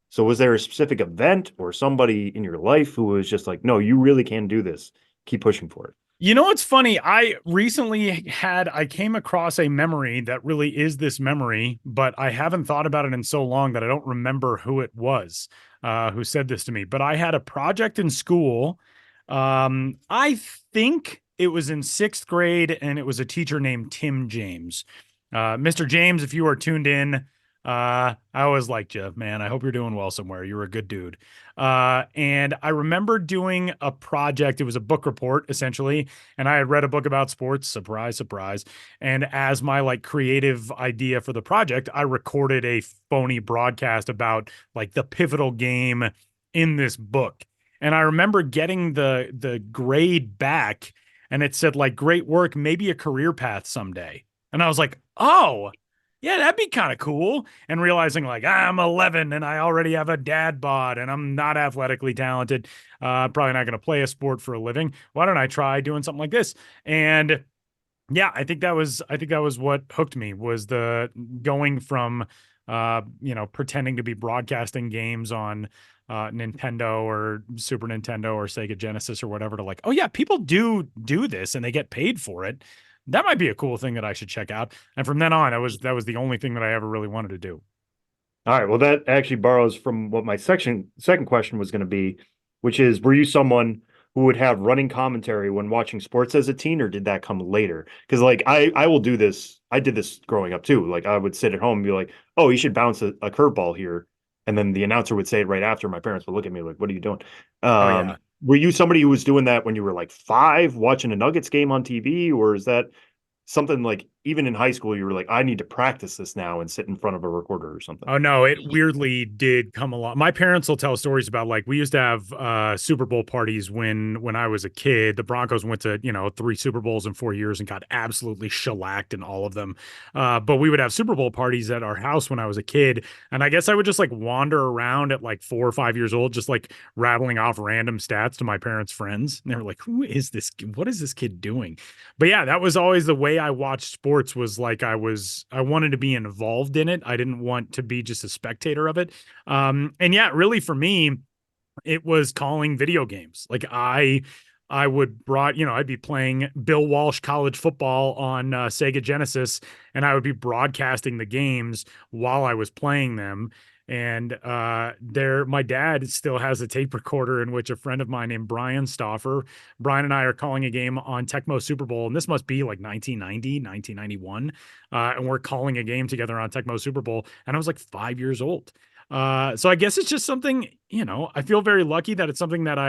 So was there a specific event or somebody in your life who was just like, no, you really can do this, keep pushing for it? What's funny? I recently I came across a memory that really is this memory, but I haven't thought about it in so long that I don't remember who it was who said this to me. But I had a project in school. I think it was in 6th grade, and it was a teacher named Tim James. Mr. James, if you are tuned in, I always liked you, man. I hope you're doing well somewhere. You're a good dude. And I remember doing a project. It was a book report essentially. And I had read a book about sports, surprise, surprise. And as my creative idea for the project, I recorded a phony broadcast about the pivotal game in this book. And I remember getting the grade back, and it said great work, maybe a career path someday. And I was like, oh, yeah, that'd be kind of cool. And realizing I'm 11 and I already have a dad bod and I'm not athletically talented, probably not going to play a sport for a living. Why don't I try doing something like this? And yeah, I think that was what hooked me, was the going from, pretending to be broadcasting games on Nintendo or Super Nintendo or Sega Genesis or whatever to oh yeah, people do this and they get paid for it. That might be a cool thing that I should check out. And from then on, that was the only thing that I ever really wanted to do. All right. Well, that actually borrows from what my second question was going to be, which is, were you someone who would have running commentary when watching sports as a teen, or did that come later? Because I will do this. I did this growing up too. I would sit at home and be like, oh, you should bounce a curveball here. And then the announcer would say it right after. My parents would look at me like, what are you doing? Yeah. Were you somebody who was doing that when you were 5, watching a Nuggets game on TV, or is that something even in high school, you were like, I need to practice this now and sit in front of a recorder or something? Oh no, it weirdly did come along. My parents will tell stories about, like, we used to have Super Bowl parties when I was a kid. The Broncos went to, 3 Super Bowls in 4 years and got absolutely shellacked in all of them. But we would have Super Bowl parties at our house when I was a kid, and I guess I would just like wander around at like 4 or 5 years old, just like rattling off random stats to my parents' friends. And they were like, "Who is this? What is this kid doing?" But yeah, that was always the way I watched sports, was like I wanted to be involved in it. I didn't want to be just a spectator of it. And yeah, really for me, it was calling video games. Like I would I'd be playing Bill Walsh college football on Sega Genesis, and I would be broadcasting the games while I was playing them. And my dad still has a tape recorder in which a friend of mine named Brian Stauffer, Brian and I are calling a game on Tecmo Super Bowl, and this must be like 1990, 1991. And we're calling a game together on Tecmo Super Bowl, and I was like 5 years old. So I guess it's just something, I feel very lucky that it's something that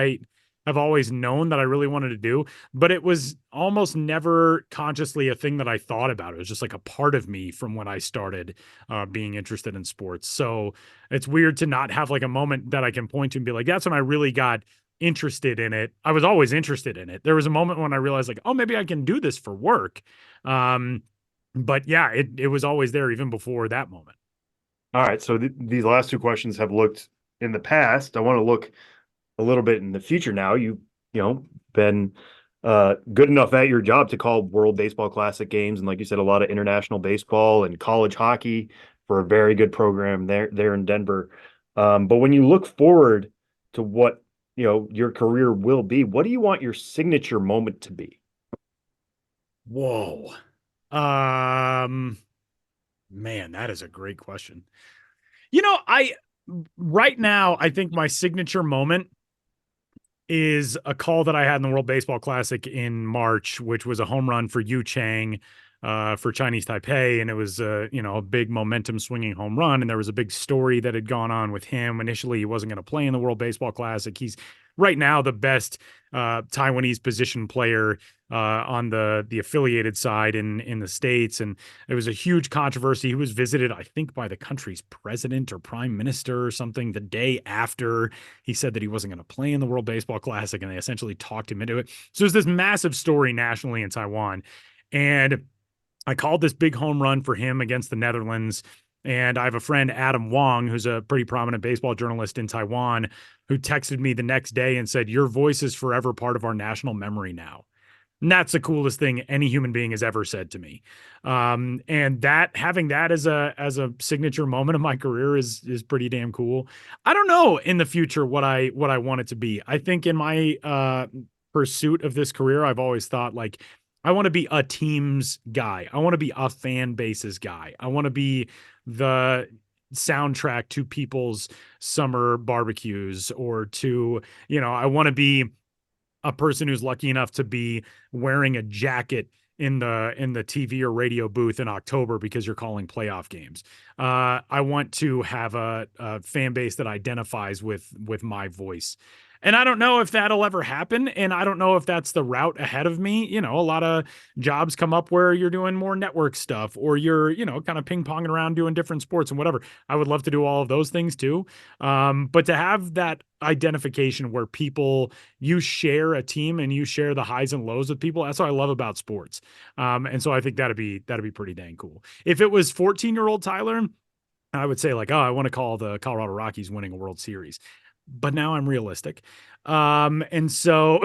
I've always known that I really wanted to do, but it was almost never consciously a thing that I thought about. It was just like a part of me from when I started being interested in sports. So it's weird to not have like a moment that I can point to and be like, that's when I really got interested in it. I was always interested in it. There was a moment when I realized, like, oh, maybe I can do this for work. But yeah, it was always there even before that moment. All right. So these last 2 questions have looked in the past. I want to look a little bit in the future now. Been good enough at your job to call World Baseball Classic games, and like you said, a lot of international baseball and college hockey for a very good program there in Denver. But when you look forward to what your career will be, what do you want your signature moment to be? Whoa. Man, that is a great question. Right now, I think my signature moment is a call that I had in the World Baseball Classic in March, which was a home run for Yu Chang for Chinese Taipei. And it was a big momentum swinging home run. And there was a big story that had gone on with him. Initially, he wasn't going to play in the World Baseball Classic. He's right now the best Taiwanese position player on the affiliated side in the States. And it was a huge controversy. He was visited, I think, by the country's president or prime minister or something the day after he said that he wasn't going to play in the World Baseball Classic, and they essentially talked him into it. So it was this massive story nationally in Taiwan. And I called this big home run for him against the Netherlands. And I have a friend, Adam Wong, who's a pretty prominent baseball journalist in Taiwan, who texted me the next day and said, "Your voice is forever part of our national memory now." And that's the coolest thing any human being has ever said to me. And that, having that as a signature moment of my career is pretty damn cool. I don't know in the future what I want it to be. I think in my pursuit of this career, I've always thought, like, I want to be a team's guy. I want to be a fan base's guy. I want to be the soundtrack to people's summer barbecues, or to, I want to be a person who's lucky enough to be wearing a jacket in the TV or radio booth in October because you're calling playoff games. I want to have a fan base that identifies with my voice. And I don't know if that'll ever happen. And I don't know if that's the route ahead of me. A lot of jobs come up where you're doing more network stuff, or you're, kind of ping ponging around doing different sports and whatever. I would love to do all of those things too. But to have that identification where you share a team and you share the highs and lows with people, that's what I love about sports. And so I think that'd be pretty dang cool. If it was 14-year-old Tyler, I would say, like, oh, I want to call the Colorado Rockies winning a World Series. But now I'm realistic. And so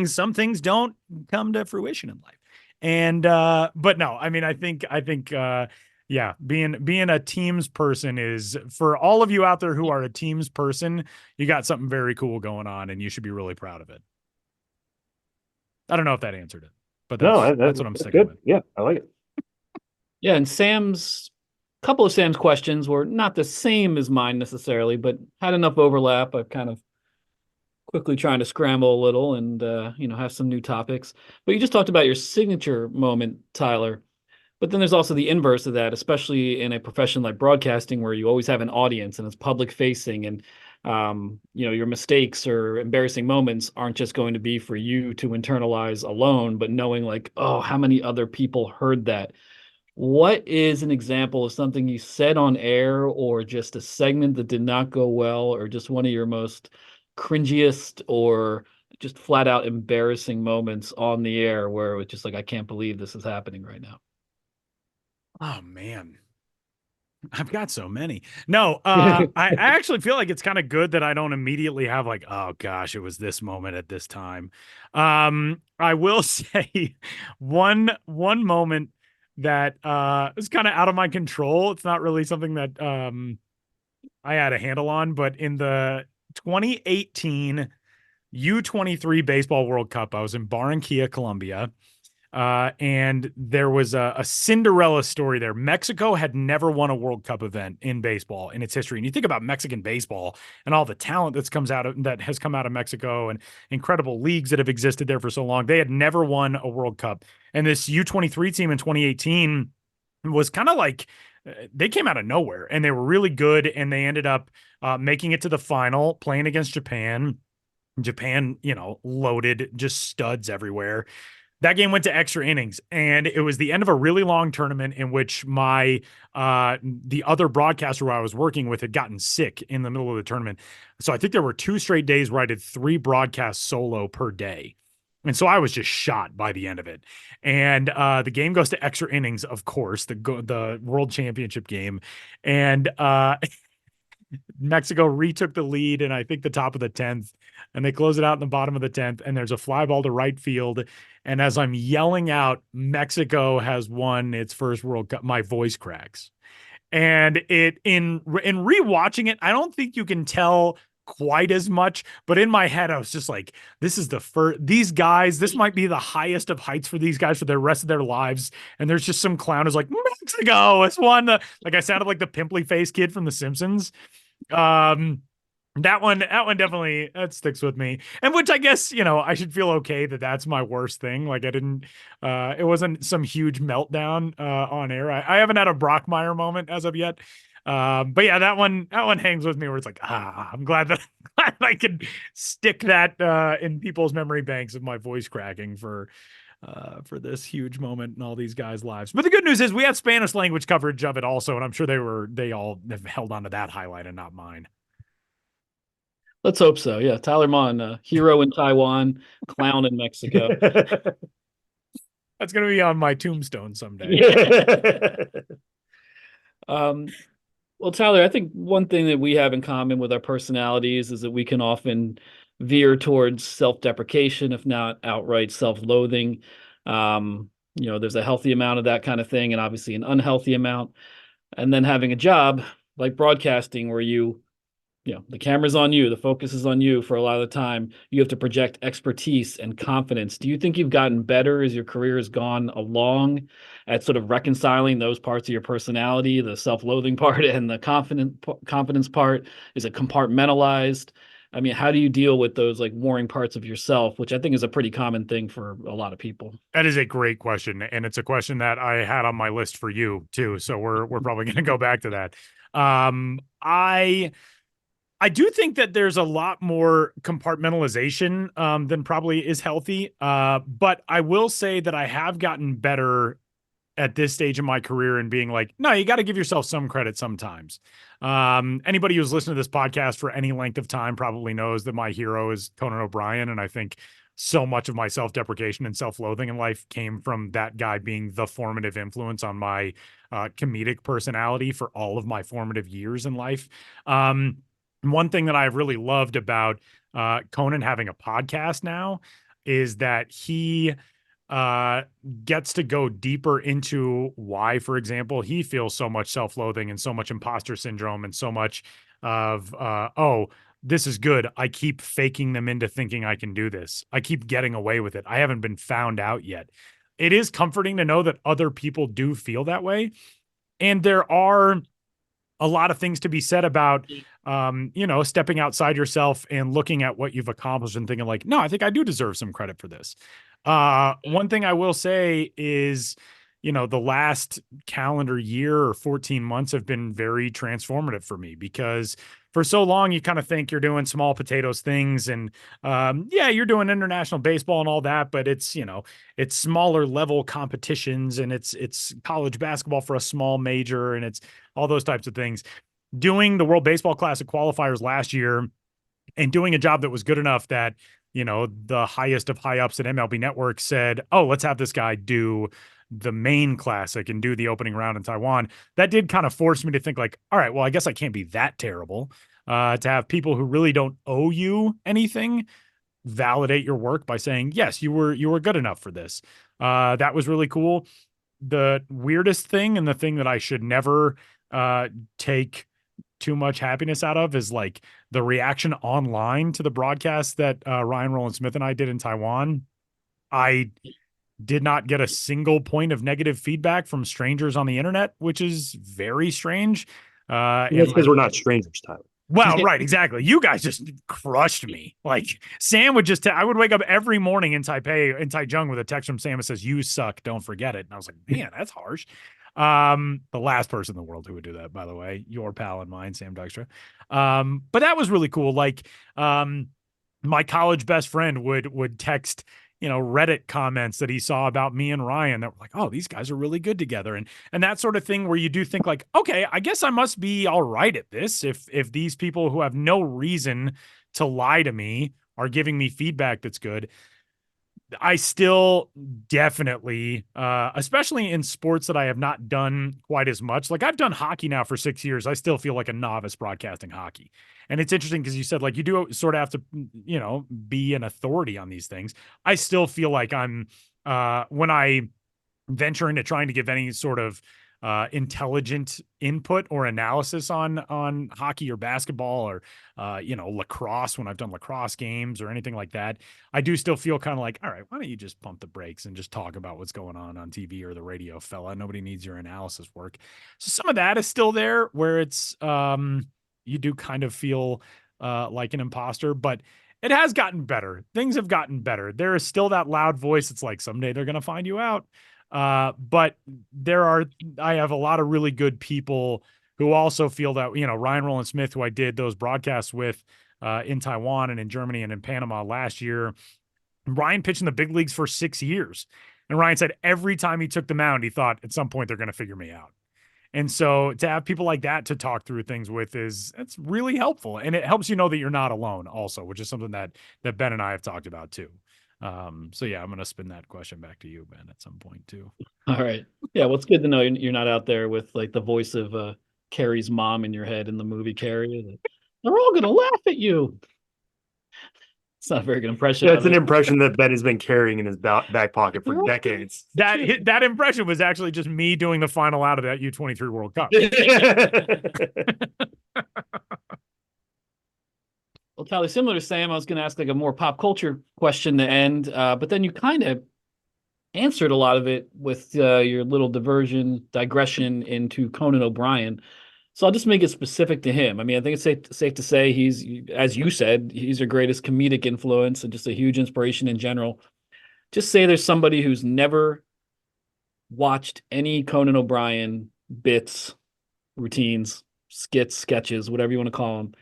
some things don't come to fruition in life. And, but no, I mean, I think, yeah, being a teams person is, for all of you out there who are a teams person, you got something very cool going on, and you should be really proud of it. I don't know if that answered it, but that's what I'm sticking with. Yeah, I like it. Yeah, and couple of Sam's questions were not the same as mine necessarily, but had enough overlap. I've kind of quickly trying to scramble a little and, have some new topics. But you just talked about your signature moment, Tyler. But then there's also the inverse of that, especially in a profession like broadcasting, where you always have an audience and it's public facing. And Your mistakes or embarrassing moments aren't just going to be for you to internalize alone, but knowing like, oh, how many other people heard that? What is an example of something you said on air, or just a segment that did not go well, or just one of your most cringiest or just flat out embarrassing moments on the air where it was just like, I can't believe this is happening right now? Oh man. I've got so many. No, I actually feel like it's kind of good that I don't immediately have like, oh gosh, it was this moment at this time. I will say one moment that is kind of out of my control. It's not really something that I had a handle on, but in the 2018 U23 Baseball World Cup, I was in Barranquilla, Colombia. And there was a Cinderella story there. Mexico had never won a World Cup event in baseball in its history. And you think about Mexican baseball and all the talent that has come out of Mexico and incredible leagues that have existed there for so long. They had never won a World Cup. And this U23 team in 2018 was kind of like they came out of nowhere and they were really good. And they ended up making it to the final, playing against Japan. Japan, loaded, just studs everywhere. That game went to extra innings, and it was the end of a really long tournament in which the other broadcaster who I was working with had gotten sick in the middle of the tournament. So I think there were 2 straight days where I did 3 broadcasts solo per day. And so I was just shot by the end of it. And the game goes to extra innings, of course, the World Championship game. And Mexico retook the lead in, I think, the top of the 10th, and they close it out in the bottom of the 10th, and there's a fly ball to right field. And as I'm yelling out, Mexico has won its first World Cup, my voice cracks. And in rewatching it, I don't think you can tell quite as much, but in my head, I was just like, this is these guys, this might be the highest of heights for these guys for the rest of their lives. And there's just some clown who's like, Mexico has won. Like I sounded like the pimply face kid from The Simpsons. That one definitely, that sticks with me. And which I guess, I should feel okay that that's my worst thing. Like it wasn't some huge meltdown on air. I haven't had a Brockmire moment as of yet. But yeah, that one hangs with me where it's like, I'm glad that I could stick that in people's memory banks of my voice cracking for this huge moment in all these guys' lives. But the good news is we had Spanish language coverage of it also, and I'm sure they all have held on to that highlight and not mine. Let's hope so. Yeah, Tyler Mon, hero in Taiwan, clown in Mexico. That's going to be on my tombstone someday. Well, Tyler, I think one thing that we have in common with our personalities is that we can often veer towards self-deprecation, if not outright self-loathing. There's a healthy amount of that kind of thing, and obviously an unhealthy amount. And then having a job like broadcasting where the camera's on you, the focus is on you for a lot of the time. You have to project expertise and confidence. Do you think you've gotten better as your career has gone along at sort of reconciling those parts of your personality, the self-loathing part and the confidence part? Is it compartmentalized? I mean, how do you deal with those like warring parts of yourself, which I think is a pretty common thing for a lot of people? That is a great question. And it's a question that I had on my list for you too. So we're probably going to go back to that. I do think that there's a lot more compartmentalization than probably is healthy. But I will say that I have gotten better at this stage in my career and being like, no, you got to give yourself some credit sometimes. Anybody who's listened to this podcast for any length of time probably knows that my hero is Conan O'Brien. And I think so much of my self-deprecation and self-loathing in life came from that guy being the formative influence on my comedic personality for all of my formative years in life. One thing that I've really loved about Conan having a podcast now is that he gets to go deeper into why, for example, he feels so much self-loathing and so much imposter syndrome and so much of, this is good. I keep faking them into thinking I can do this. I keep getting away with it. I haven't been found out yet. It is comforting to know that other people do feel that way. And there are a lot of things to be said about, stepping outside yourself and looking at what you've accomplished and thinking like, no, I think I do deserve some credit for this. One thing I will say is, the last calendar year or 14 months have been very transformative for me because for so long, you kind of think you're doing small potatoes things. And yeah, you're doing international baseball and all that, but it's, it's smaller level competitions, and it's college basketball for a small major, and it's all those types of things. Doing the World Baseball Classic qualifiers last year and doing a job that was good enough that, the highest of high ups at MLB Network said, oh, let's have this guy do the main classic and do the opening round in Taiwan. That did kind of force me to think like, all right, well, I guess I can't be that terrible. To have people who really don't owe you anything validate your work by saying, yes, you were good enough for this. That was really cool. The weirdest thing, and the thing that I should never take too much happiness out of, is like the reaction online to the broadcast that Ryan Roland Smith and I did in Taiwan. I did not get a single point of negative feedback from strangers on the internet, which is very strange. That's because we're not strangers, Tyler. Well, right, exactly. You guys just crushed me. Like Sam would just, I would wake up every morning in Taichung with a text from Sam that says, "You suck, don't forget it." And I was like, man, that's harsh. The last person in the world who would do that, by the way, your pal and mine, Sam Dykstra. But that was really cool. Like, my college best friend would text, Reddit comments that he saw about me and Ryan that were like, oh, these guys are really good together. And that sort of thing, where you do think like, okay, I guess I must be all right at this. If these people who have no reason to lie to me are giving me feedback that's good. I still definitely, especially in sports that I have not done quite as much. Like I've done hockey now for 6 years. I still feel like a novice broadcasting hockey. And it's interesting because you said like you do sort of have to, be an authority on these things. I still feel like I'm, when I venture into trying to give any sort of intelligent input or analysis on hockey or basketball or, lacrosse, when I've done lacrosse games or anything like that, I do still feel kind of like, all right, why don't you just pump the brakes and just talk about what's going on TV or the radio, fella? Nobody needs your analysis work. So some of that is still there, where it's, you do kind of feel like an imposter, but it has gotten better. Things have gotten better. There is still that loud voice. It's like someday they're going to find you out. But I have a lot of really good people who also feel that, Ryan Roland Smith, who I did those broadcasts with in Taiwan and in Germany and in Panama last year. Ryan pitched in the big leagues for 6 years. And Ryan said every time he took the mound, he thought at some point they're going to figure me out. And so to have people like that to talk through things with it's really helpful. And it helps that you're not alone also, which is something that Ben and I have talked about too. So yeah, I'm going to spin that question back to you, Ben, at some point too. All right. Yeah. Well, it's good to know you're not out there with like the voice of Carrie's mom in your head in the movie Carrie. They're all going to laugh at you. It's not a very good impression. Yeah, it's an impression that Ben has been carrying in his back pocket for decades. That impression was actually just me doing the final out of that U23 World Cup. Well, Tyler, similar to Sam, I was going to ask like a more pop culture question to end, but then you kind of answered a lot of it with your little digression into Conan O'Brien. So I'll just make it specific to him. I mean, I think it's safe to say he's, as you said, he's your greatest comedic influence and just a huge inspiration in general. Just say there's somebody who's never watched any Conan O'Brien bits, routines, skits, sketches, whatever you want to call them,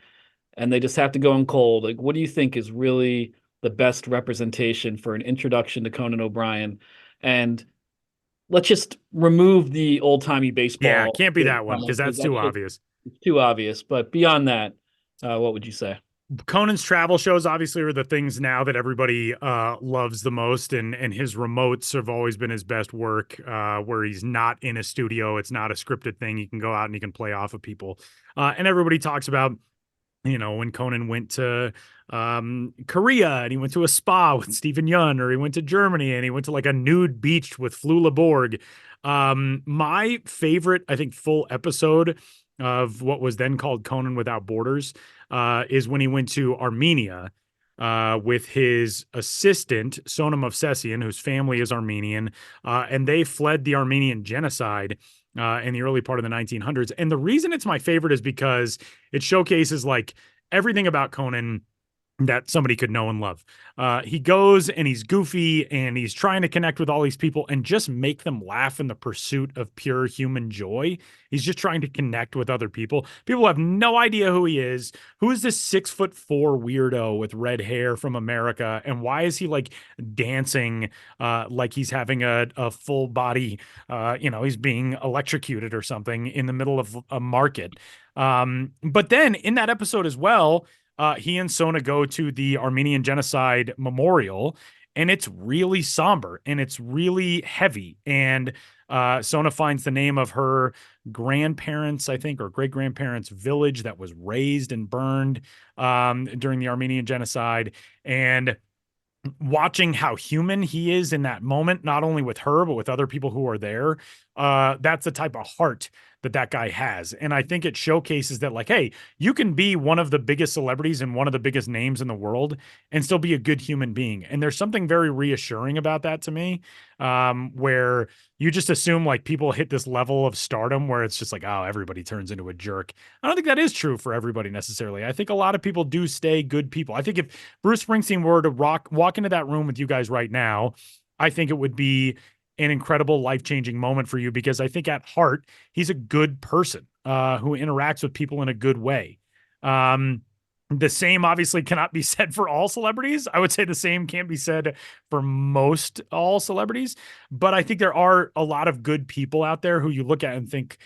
and they just have to go in cold. Like, what do you think is really the best representation for an introduction to Conan O'Brien? And let's just remove the old-timey baseball. Yeah, it can't be that one because that's too obvious. It's too obvious. But beyond that, what would you say? Conan's travel shows obviously are the things now that everybody loves the most, and his remotes have always been his best work, where he's not in a studio. It's not a scripted thing. He can go out and he can play off of people. And everybody talks about, when Conan went to Korea and he went to a spa with Stephen Yun, or he went to Germany and he went to like a nude beach with Flula Borg. My favorite, I think, full episode of what was then called Conan Without Borders is when he went to Armenia with his assistant, Sonam Movsesian, whose family is Armenian, and they fled the Armenian genocide in the early part of the 1900s. And the reason it's my favorite is because it showcases like everything about Conan that somebody could know and love. He goes and he's goofy and he's trying to connect with all these people and just make them laugh in the pursuit of pure human joy. He's just trying to connect with other people. People have no idea who he is. Who is this 6'4" weirdo with red hair from America? And why is he like dancing like he's having a full body, he's being electrocuted or something in the middle of a market? But then in that episode as well, he and Sona go to the Armenian Genocide Memorial, and it's really somber and it's really heavy. And Sona finds the name of her grandparents, I think, or great grandparents' village that was razed and burned during the Armenian Genocide. And watching how human he is in that moment, not only with her, but with other people who are there, that's the type of heart that guy has. And I think it showcases that, like, hey, you can be one of the biggest celebrities and one of the biggest names in the world and still be a good human being. And there's something very reassuring about that to me, where you just assume like people hit this level of stardom where it's just like, oh, everybody turns into a jerk. I don't think that is true for everybody necessarily. I think a lot of people do stay good people. I think if Bruce Springsteen were to walk into that room with you guys right now, I think it would be an incredible life-changing moment for you, because I think at heart, he's a good person who interacts with people in a good way. The same obviously cannot be said for all celebrities. I would say the same can't be said for most all celebrities, but I think there are a lot of good people out there who you look at and think,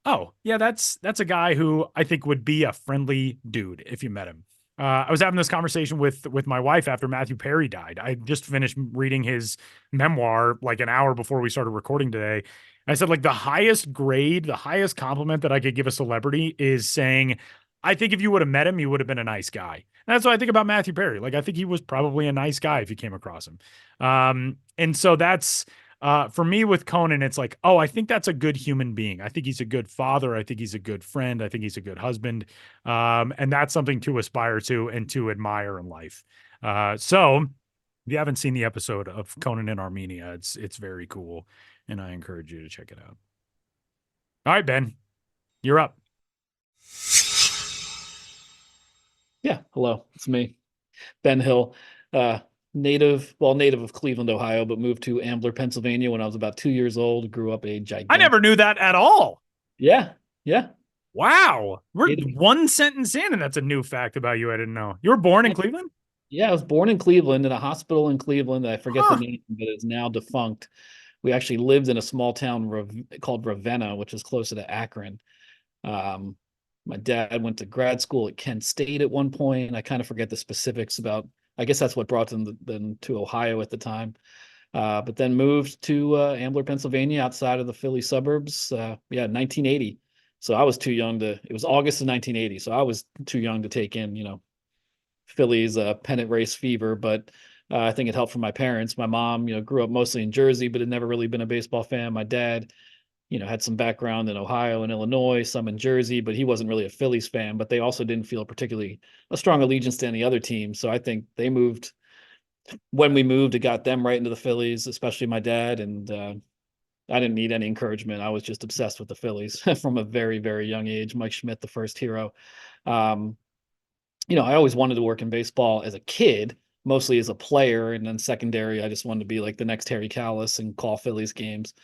oh yeah, that's a guy who I think would be a friendly dude if you met him. I was having this conversation with my wife after Matthew Perry died. I just finished reading his memoir like an hour before we started recording today. I said, like, the highest grade, the highest compliment that I could give a celebrity is saying, I think if you would have met him, you would have been a nice guy. And that's what I think about Matthew Perry. Like, I think he was probably a nice guy if you came across him. And so that's, for me with Conan, it's like, oh, I think that's a good human being. I think he's a good father. I think he's a good friend. I think he's a good husband. And that's something to aspire to and to admire in life. So if you haven't seen the episode of Conan in Armenia, it's very cool. And I encourage you to check it out. All right, Ben, you're up. Yeah, hello, it's me, Ben Hill. Native of Cleveland, Ohio, but moved to Ambler, Pennsylvania when I was about 2 years old. Grew up a gigantic. I never knew that at all. Yeah. Wow. We're one sentence in, and that's a new fact about you I didn't know. You were born in Cleveland? Yeah, I was born in Cleveland in a hospital in Cleveland. I forget the name, but it's now defunct. We actually lived in a small town called Ravenna, which is closer to Akron. My dad went to grad school at Kent State at one point. I kind of forget the specifics about, I guess that's what brought them then to Ohio at the time. But then moved to Ambler, Pennsylvania, outside of the Philly suburbs. 1980. So I was too young it was August of 1980. So I was too young to take in, Philly's pennant race fever. But I think it helped for my parents. My mom, grew up mostly in Jersey, but had never really been a baseball fan. My dad, had some background in Ohio and Illinois, some in Jersey, but he wasn't really a Phillies fan, but they also didn't feel particularly a strong allegiance to any other team. So I think when we moved, it got them right into the Phillies, especially my dad. And I didn't need any encouragement. I was just obsessed with the Phillies from a very, very young age. Mike Schmidt, the first hero. I always wanted to work in baseball as a kid, mostly as a player. And then secondary, I just wanted to be like the next Harry Kalas and call Phillies games.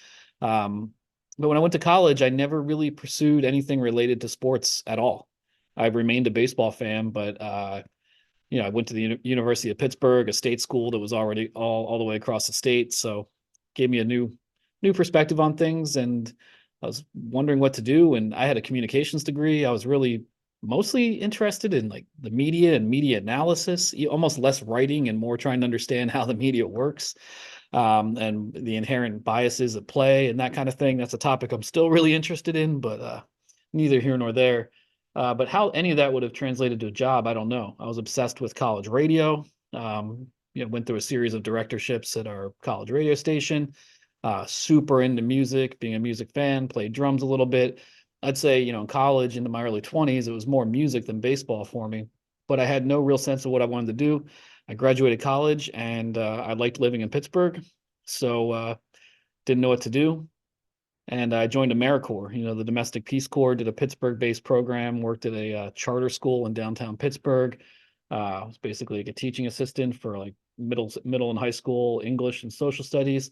But when I went to college, I never really pursued anything related to sports at all. I remained a baseball fan, but I went to the University of Pittsburgh, a state school that was already all the way across the state. So gave me a new perspective on things, and I was wondering what to do. And I had a communications degree. I was really mostly interested in like the media and media analysis, almost less writing and more trying to understand how the media works. And the inherent biases at play and that kind of thing. That's a topic I'm still really interested in, but neither here nor there. But how any of that would have translated to a job, I don't know. I was obsessed with college radio. Went through a series of directorships at our college radio station. Super into music, being a music fan, played drums a little bit. I'd say, in college into my early 20s, it was more music than baseball for me. But I had no real sense of what I wanted to do. I graduated college, and I liked living in Pittsburgh, so didn't know what to do. And I joined AmeriCorps, the Domestic Peace Corps, did a Pittsburgh-based program, worked at a charter school in downtown Pittsburgh, I was basically like a teaching assistant for like middle and high school English and social studies.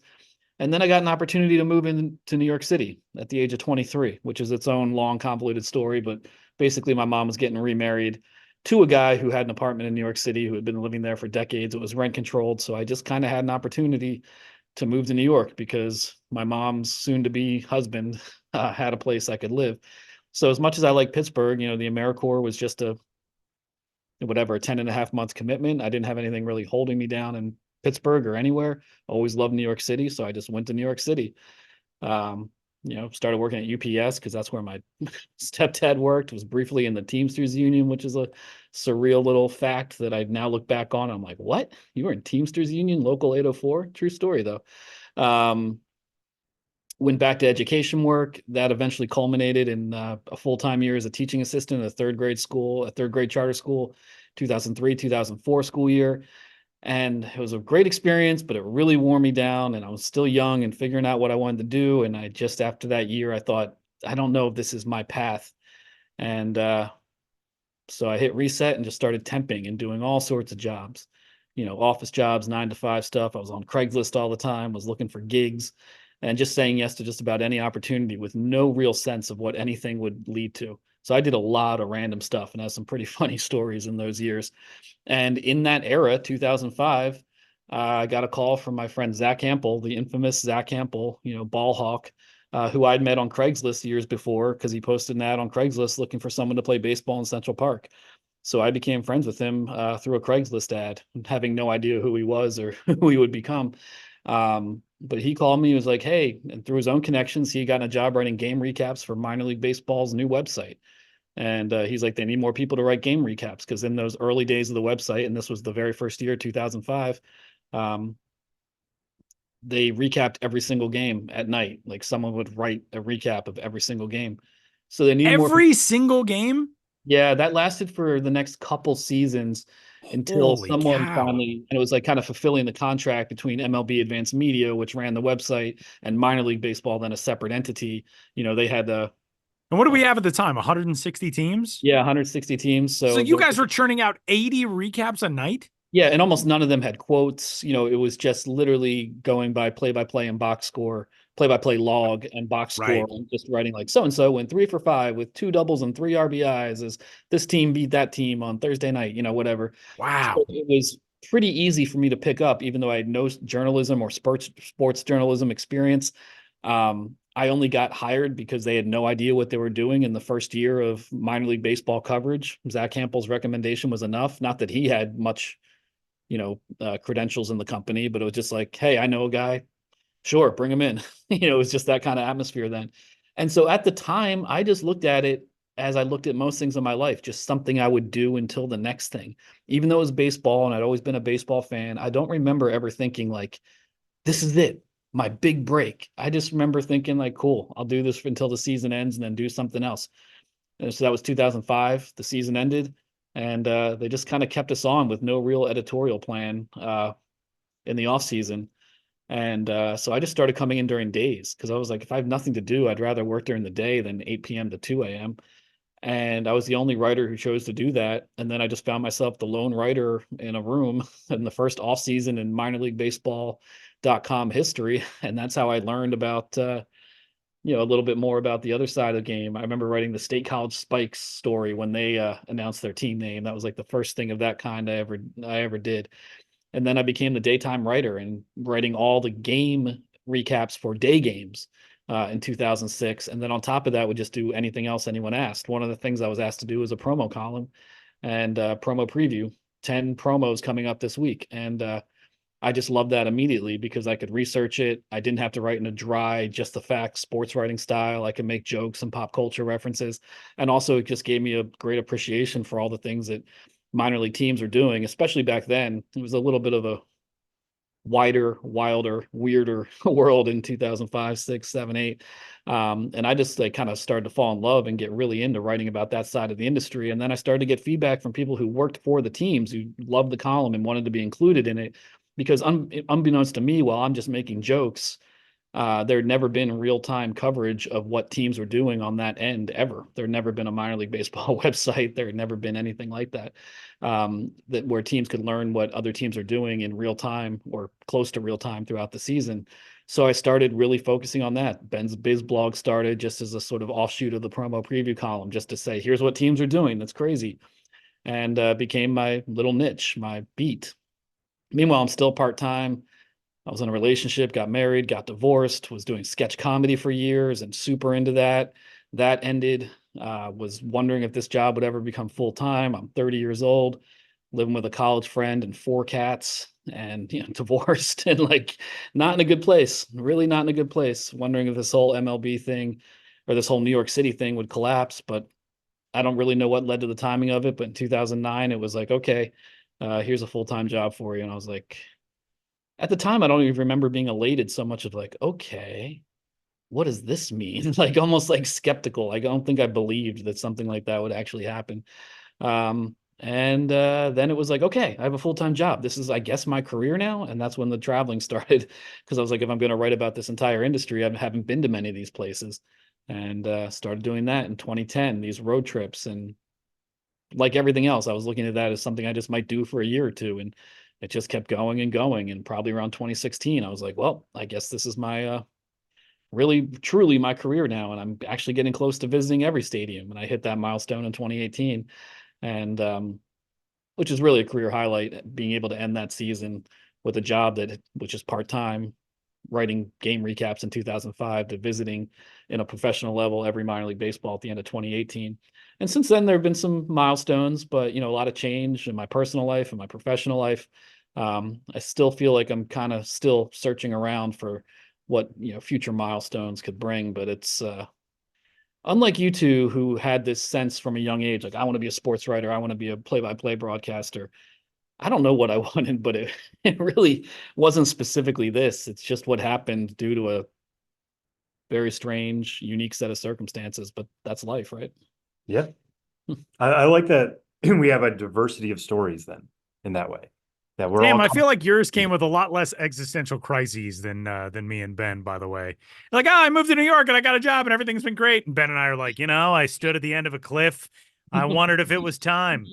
And then I got an opportunity to move into New York City at the age of 23, which is its own long, convoluted story. But basically, my mom was getting remarried to a guy who had an apartment in New York City who had been living there for decades. It was rent controlled. So I just kind of had an opportunity to move to New York because my mom's soon to be husband had a place I could live. So as much as I like Pittsburgh, you know, the AmeriCorps was just a 10.5 month commitment. I didn't have anything really holding me down in Pittsburgh or anywhere. Always loved New York City. So I just went to New York City. Um, started working at UPS because that's where my stepdad worked, was briefly in the Teamsters Union, which is a surreal little fact that I now look back on. I'm like, what? You were in Teamsters Union, local 804? True story, though. Went back to education work. That eventually culminated in a full-time year as a teaching assistant at a third grade charter school, 2003, 2004 school year. And it was a great experience, but it really wore me down. And I was still young and figuring out what I wanted to do. And after that year, I thought, I don't know if this is my path. And so I hit reset and just started temping and doing all sorts of jobs, office jobs, 9 to 5 stuff. I was on Craigslist all the time, was looking for gigs and just saying yes to just about any opportunity with no real sense of what anything would lead to. So I did a lot of random stuff and have some pretty funny stories in those years. And in that era, 2005, I got a call from my friend Zach Hampel, the infamous Zach Hampel, ball hawk, who I'd met on Craigslist years before because he posted an ad on Craigslist looking for someone to play baseball in Central Park. So I became friends with him through a Craigslist ad, having no idea who he was or who he would become. But he called me, he was like, hey, and through his own connections, he got a job writing game recaps for minor league baseball's new website. And he's like, they need more people to write game recaps because in those early days of the website, and this was the very first year, 2005, they recapped every single game at night. Like someone would write a recap of every single game. So they needed Every single game? Yeah, that lasted for the next couple seasons until Holy someone cow. finally, and it was like kind of fulfilling the contract between MLB Advanced Media, which ran the website, and minor league baseball, then a separate entity. They had the And what do we have at the time? 160 teams? 160 teams. So you guys were churning out 80 recaps a night? Yeah, and almost none of them had quotes. It was just literally going by play-by-play and box score, play-by-play log and box score, Right. and just writing like so-and-so went 3 for 5 with 2 doubles and 3 RBIs as this team beat that team on Thursday night, whatever. Wow. So it was pretty easy for me to pick up, even though I had no journalism or sports journalism experience. I only got hired because they had no idea what they were doing in the first year of minor league baseball coverage. Zach Hampel's recommendation was enough. Not that he had much credentials in the company, but it was just like, hey, I know a guy. Sure, bring him in. It was just that kind of atmosphere then. And so at the time, I just looked at it as I looked at most things in my life, just something I would do until the next thing. Even though it was baseball and I'd always been a baseball fan, I don't remember ever thinking like, this is it, my big break. I just remember thinking like, cool, I'll do this until the season ends and then do something else. And so that was 2005. The season ended. And they just kind of kept us on with no real editorial plan in the off season. And so I just started coming in during days because I was like, if I have nothing to do, I'd rather work during the day than 8 p.m. to 2 a.m. And I was the only writer who chose to do that. And then I just found myself the lone writer in a room in the first off season in minor league baseball.com history. And that's how I learned about a little bit more about the other side of the game. I remember writing the State College Spikes story when they announced their team name. That was like the first thing of that kind I ever did. And then I became the daytime writer and writing all the game recaps for day games in 2006. And then on top of that, would just do anything else anyone asked. One of the things I was asked to do was a promo column and promo preview, 10 promos coming up this week. And I just loved that immediately because I could research it. I didn't have to write in a dry, just the facts sports writing style. I could make jokes and pop culture references. And also it just gave me a great appreciation for all the things that minor league teams are doing, especially back then. It was a little bit of a wider, wilder, weirder world in 2005, 6, 7, 8. And I just kind of started to fall in love and get really into writing about that side of the industry. And then I started to get feedback from people who worked for the teams who loved the column and wanted to be included in it. Because unbeknownst to me, while I'm just making jokes, there had never been real-time coverage of what teams were doing on that end ever. There had never been a minor league baseball website. There had never been anything like that, that where teams could learn what other teams are doing in real time or close to real time throughout the season. So I started really focusing on that. Ben's Biz blog started just as a sort of offshoot of the promo preview column, just to say, here's what teams are doing. That's crazy. And became my little niche, my beat. Meanwhile, I'm still part-time. I was in a relationship, got married, got divorced, was doing sketch comedy for years and super into that. That ended. Was wondering if this job would ever become full-time. I'm 30 years old, living with a college friend and 4 cats, and divorced and like not in a good place, really not in a good place. Wondering if this whole MLB thing or this whole New York City thing would collapse, but I don't really know what led to the timing of it. But in 2009, it was like, okay, here's a full-time job for you. And I was like, at the time, I don't even remember being elated so much of like, okay, what does this mean? Like almost like skeptical. Like, I don't think I believed that something like that would actually happen. And then it was like, okay, I have a full-time job. This is, I guess, my career now. And that's when the traveling started, because I was like, if I'm going to write about this entire industry, I haven't been to many of these places, and started doing that in 2010, these road trips. And like everything else, I was looking at that as something I just might do for a year or two. And it just kept going and going. And probably around 2016, I was like, well, I guess this is my really, truly my career now. And I'm actually getting close to visiting every stadium. And I hit that milestone in 2018. And which is really a career highlight, being able to end that season with a job which is part-time, writing game recaps in 2005 to visiting in a professional level every minor league baseball at the end of 2018. And since then, there have been some milestones, but a lot of change in my personal life and my professional life. I still feel like I'm kind of still searching around for what future milestones could bring. But it's unlike you two, who had this sense from a young age, like, I want to be a sports writer, I want to be a play-by-play broadcaster. I don't know what I wanted, but it really wasn't specifically this. It's just what happened due to a very strange, unique set of circumstances. But that's life, right? Yeah. I like that we have a diversity of stories then in that way. That we're Damn, all I feel like yours came with a lot less existential crises than me and Ben, by the way. Like, I moved to New York and I got a job and everything's been great. And Ben and I are like, I stood at the end of a cliff. I wondered if it was time.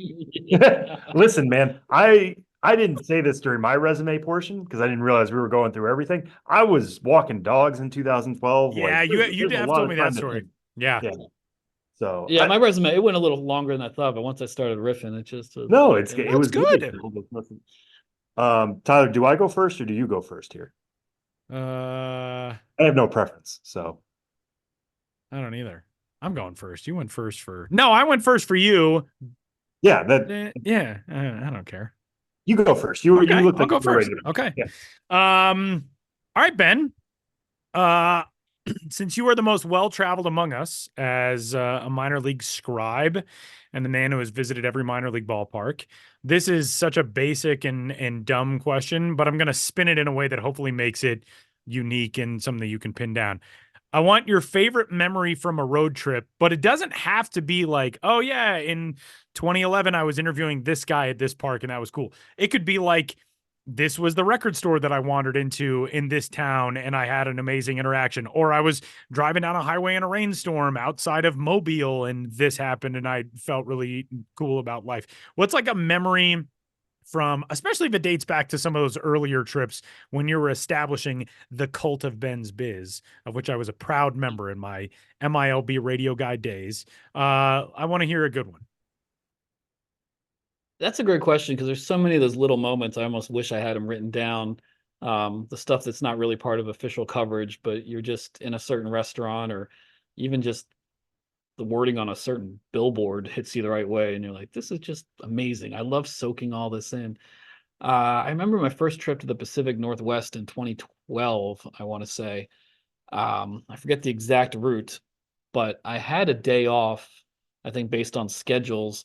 Listen, man, I didn't say this during my resume portion because I didn't realize we were going through everything. I was walking dogs in 2012. Yeah, like, you there's a have lot told of me time that to story. think. Yeah. So yeah, my resume, it went a little longer than I thought, but once I started riffing, it just was, no, it was good. Tyler, do I go first or do you go first here? I have no preference, so I don't either. I'm going first. You went first No, I went first for you. Yeah, I don't care. You go first. You Okay, look I'll like go first. ready to... Okay. Yeah. All right, Ben. Since you are the most well-traveled among us as a minor league scribe and the man who has visited every minor league ballpark, this is such a basic and dumb question, but I'm going to spin it in a way that hopefully makes it unique and something that you can pin down. I want your favorite memory from a road trip, but it doesn't have to be like, oh yeah, in 2011, I was interviewing this guy at this park and that was cool. It could be like, this was the record store that I wandered into in this town and I had an amazing interaction. Or I was driving down a highway in a rainstorm outside of Mobile and this happened and I felt really cool about life. What's like a memory from, especially if it dates back to some of those earlier trips when you were establishing the cult of Ben's Biz, of which I was a proud member in my MILB radio guide days. I want to hear a good one. That's a great question, because there's so many of those little moments. I almost wish I had them written down. The stuff that's not really part of official coverage, but you're just in a certain restaurant, or even just the wording on a certain billboard hits you the right way. And you're like, this is just amazing. I love soaking all this in. I remember my first trip to the Pacific Northwest in 2012, I want to say. I forget the exact route, but I had a day off, I think based on schedules,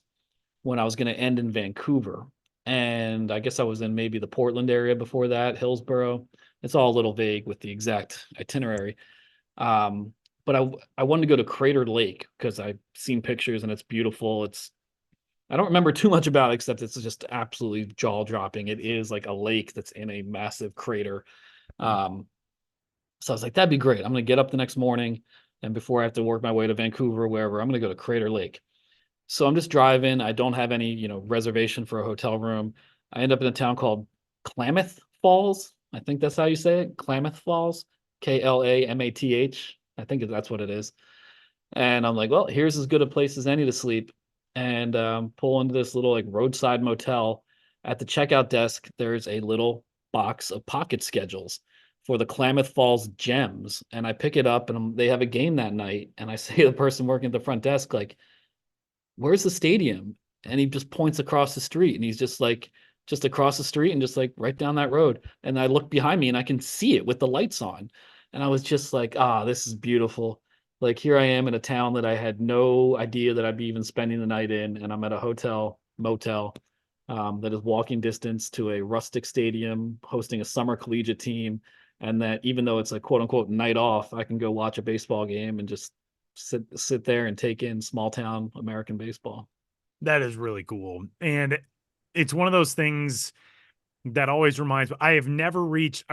when I was going to end in Vancouver. And I guess I was in maybe the Portland area before that, Hillsboro. It's all a little vague with the exact itinerary. But I wanted to go to Crater Lake because I've seen pictures and it's beautiful. I don't remember too much about it, except it's just absolutely jaw dropping. It is like a lake that's in a massive crater. So I was like, that'd be great. I'm going to get up the next morning, and before I have to work my way to Vancouver or wherever, I'm going to go to Crater Lake. So I'm just driving. I don't have any, reservation for a hotel room. I end up in a town called Klamath Falls. I think that's how you say it. Klamath Falls, Klamath. I think that's what it is. And I'm like, well, here's as good a place as any to sleep. And pull into this little like roadside motel. At the checkout desk, there's a little box of pocket schedules for the Klamath Falls Gems. And I pick it up, and they have a game that night. And I say to the person working at the front desk, like, where's the stadium? And he just points across the street, and he's just like, just across the street and just like right down that road. And I look behind me and I can see it with the lights on. And I was just like, this is beautiful. Like, here I am in a town that I had no idea that I'd be even spending the night in. And I'm at a motel that is walking distance to a rustic stadium hosting a summer collegiate team. And that even though it's a quote unquote night off, I can go watch a baseball game and just sit there and take in small town American baseball. That is really cool. And it's one of those things that always reminds me. I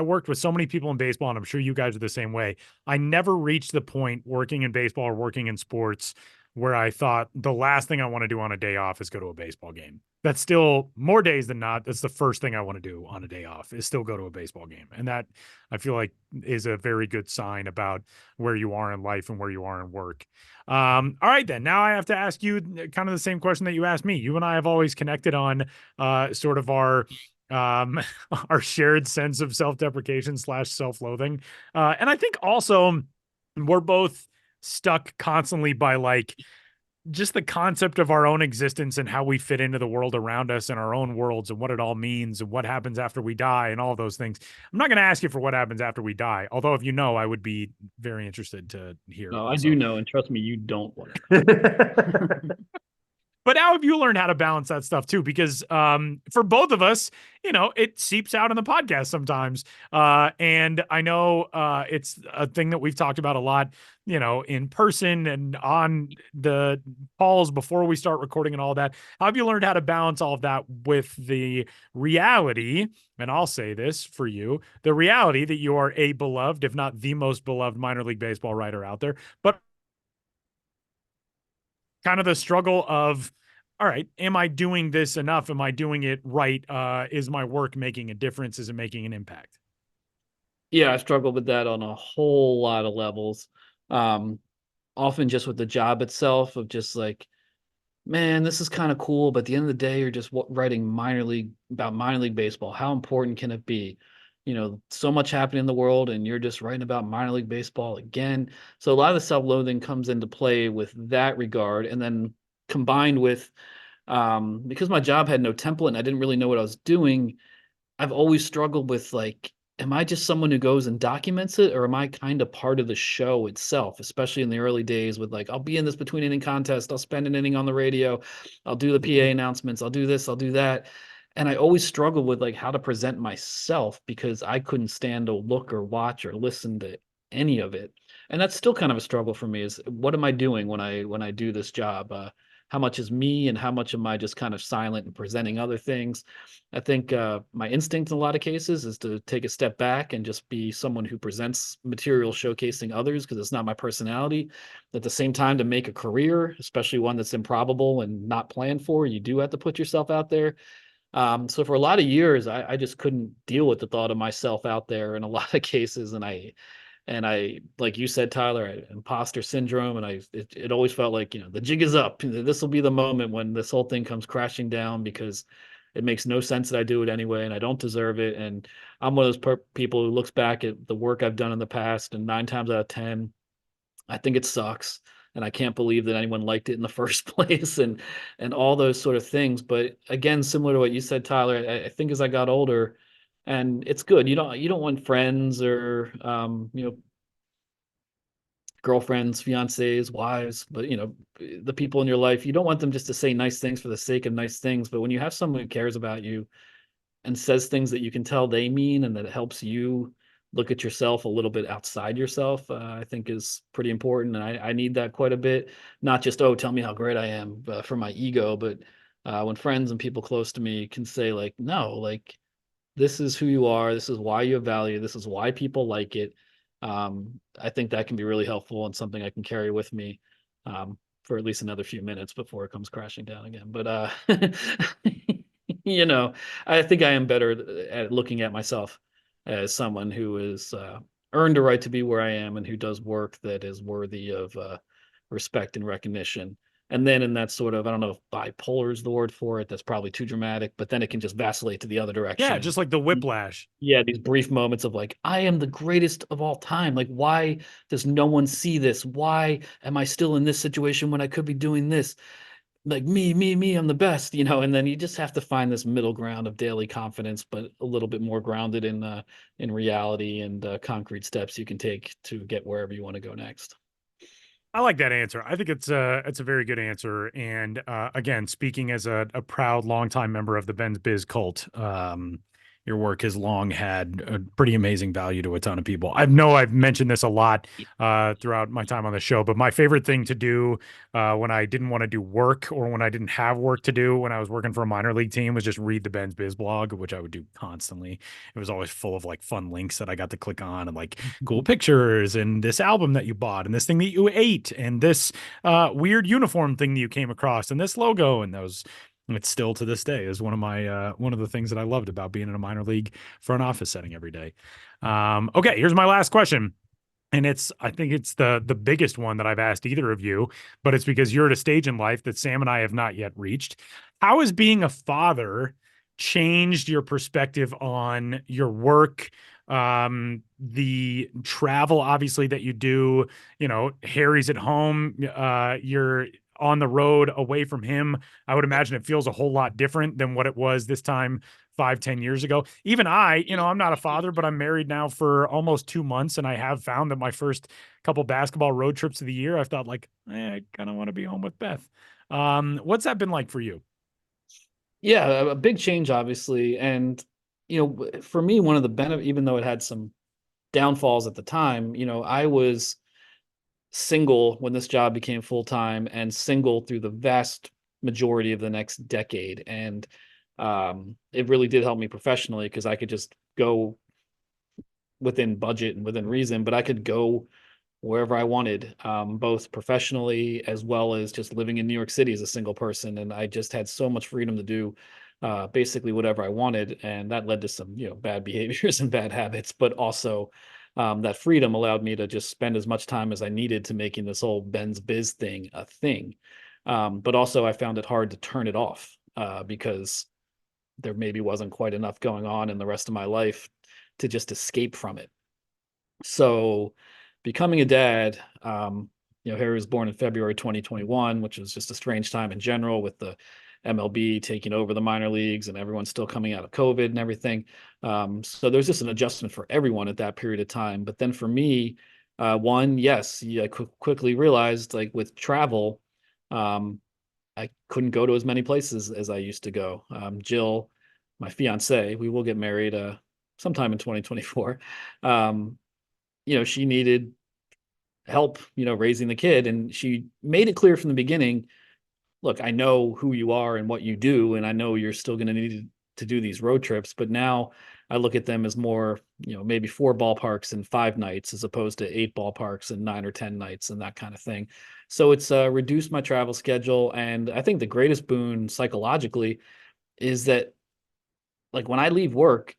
worked with so many people in baseball, and I'm sure you guys are the same way. I never reached the point working in baseball or working in sports where I thought the last thing I want to do on a day off is go to a baseball game. That's still more days than not. That's the first thing I want to do on a day off is still go to a baseball game. And that I feel like is a very good sign about where you are in life and where you are in work. All right, then now I have to ask you kind of the same question that you asked me. You and I have always connected on sort of our shared sense of self-deprecation / self-loathing. And I think also we're both stuck constantly by like just the concept of our own existence and how we fit into the world around us and our own worlds and what it all means and what happens after we die and all those things. I'm not going to ask you for what happens after we die, although if you know, I would be very interested to hear. No, also. I do know, and trust me, you don't want to. But how have you learned how to balance that stuff too? Because for both of us, it seeps out in the podcast sometimes. And I know it's a thing that we've talked about a lot, in person and on the calls before we start recording and all that. How have you learned how to balance all of that with the reality? And I'll say this for you, the reality that you are a beloved, if not the most beloved minor league baseball writer out there, but kind of the struggle of, all right, am I doing this enough? Am I doing it right? Is my work making a difference? Is it making an impact? Yeah, I struggle with that on a whole lot of levels. Often just with the job itself of just like, man, this is kind of cool, but at the end of the day, you're just writing minor league baseball. How important can it be? So much happening in the world, and you're just writing about minor league baseball again. So a lot of the self-loathing comes into play with that regard, and then combined with because my job had no template and I didn't really know what I was doing. I've always struggled with like, am I just someone who goes and documents it, or am I kind of part of the show itself, especially in the early days with like, I'll be in this between inning contest, I'll spend an inning on the radio, I'll do the PA announcements, I'll do this, I'll do that. And I always struggled with like how to present myself because I couldn't stand to look or watch or listen to any of it. And that's still kind of a struggle for me is what am I doing when I do this job? How much is me and how much am I just kind of silent and presenting other things? I think my instinct in a lot of cases is to take a step back and just be someone who presents material showcasing others because it's not my personality. At the same time, to make a career, especially one that's improbable and not planned for, you do have to put yourself out there. So for a lot of years, I just couldn't deal with the thought of myself out there in a lot of cases. And I, like you said, Tyler, imposter syndrome. And it always felt like, the jig is up. This will be the moment when this whole thing comes crashing down because it makes no sense that I do it anyway, and I don't deserve it. And I'm one of those people who looks back at the work I've done in the past, and 9 times out of 10, I think it sucks. And I can't believe that anyone liked it in the first place and all those sort of things. But again, similar to what you said, Tyler, I think as I got older, and it's good, you don't want friends or girlfriends, fiancés, wives, but the people in your life, you don't want them just to say nice things for the sake of nice things. But when you have someone who cares about you and says things that you can tell they mean and that it helps you look at yourself a little bit outside yourself, I think is pretty important. And I need that quite a bit, not just, oh, tell me how great I am for my ego, but when friends and people close to me can say like, no, like, this is who you are. This is why you have value. This is why people like it. I think that can be really helpful and something I can carry with me for at least another few minutes before it comes crashing down again. But you know, I think I am better at looking at myself as someone who is earned a right to be where I am and who does work that is worthy of respect and recognition. And then in that sort of, I don't know if bipolar is the word for it. That's probably too dramatic, but then it can just vacillate to the other Yeah, direction. just like the whiplash. Yeah, these brief moments of like, I am the greatest of all time. Like, why does no one see this? Why am I still in this situation when I could be doing this? Like me, I'm the best, and then you just have to find this middle ground of daily confidence, but a little bit more grounded in reality and concrete steps you can take to get wherever you want to go next. I like that answer. I think it's a very good answer. And again, speaking as a proud longtime member of the Ben's Biz cult, your work has long had a pretty amazing value to a ton of people. I know I've mentioned this a lot throughout my time on the show, but my favorite thing to do when I didn't want to do work or when I didn't have work to do when I was working for a minor league team was just read the Ben's Biz blog, which I would do constantly. It was always full of like fun links that I got to click on and like cool pictures and this album that you bought and this thing that you ate and this weird uniform thing that you came across and this logo. And those, it's still to this day is one of the things that I loved about being in a minor league front office setting every day. Okay, here's my last question. And I think it's the biggest one that I've asked either of you, but it's because you're at a stage in life that Sam and I have not yet reached. How has being a father changed your perspective on your work, the travel, obviously, that you do? Harry's at home, you're on the road away from him. I would imagine it feels a whole lot different than what it was this time 5-10 years ago. Even I'm not a father, but I'm married now for almost 2 months. And I have found that my first couple basketball road trips of the year, I've thought like, I kind of want to be home with Beth. What's that been like for you? Yeah, a big change, obviously. And, for me, one of the benefits, even though it had some downfalls at the time, I was single when this job became full-time and single through the vast majority of the next decade. And it really did help me professionally because I could just go within budget and within reason, but I could go wherever I wanted, both professionally as well as just living in New York City as a single person. And I just had so much freedom to do basically whatever I wanted. And that led to some, bad behaviors and bad habits, but also that freedom allowed me to just spend as much time as I needed to making this whole Ben's Biz thing a thing. But also I found it hard to turn it off because there maybe wasn't quite enough going on in the rest of my life to just escape from it. So becoming a dad, Harry was born in February 2021, which was just a strange time in general with the MLB taking over the minor leagues and everyone still coming out of COVID and everything. So there's just an adjustment for everyone at that period of time. But then for me, I quickly realized like with travel, I couldn't go to as many places as I used to go. Jill, my fiance, we will get married sometime in 2024. She needed help, raising the kid. And she made it clear from the beginning, look, I know who you are and what you do, and I know you're still going to need to do these road trips. But now I look at them as more, maybe 4 ballparks and 5 nights as opposed to 8 ballparks and 9 or 10 nights and that kind of thing. So it's reduced my travel schedule. And I think the greatest boon psychologically is that like when I leave work,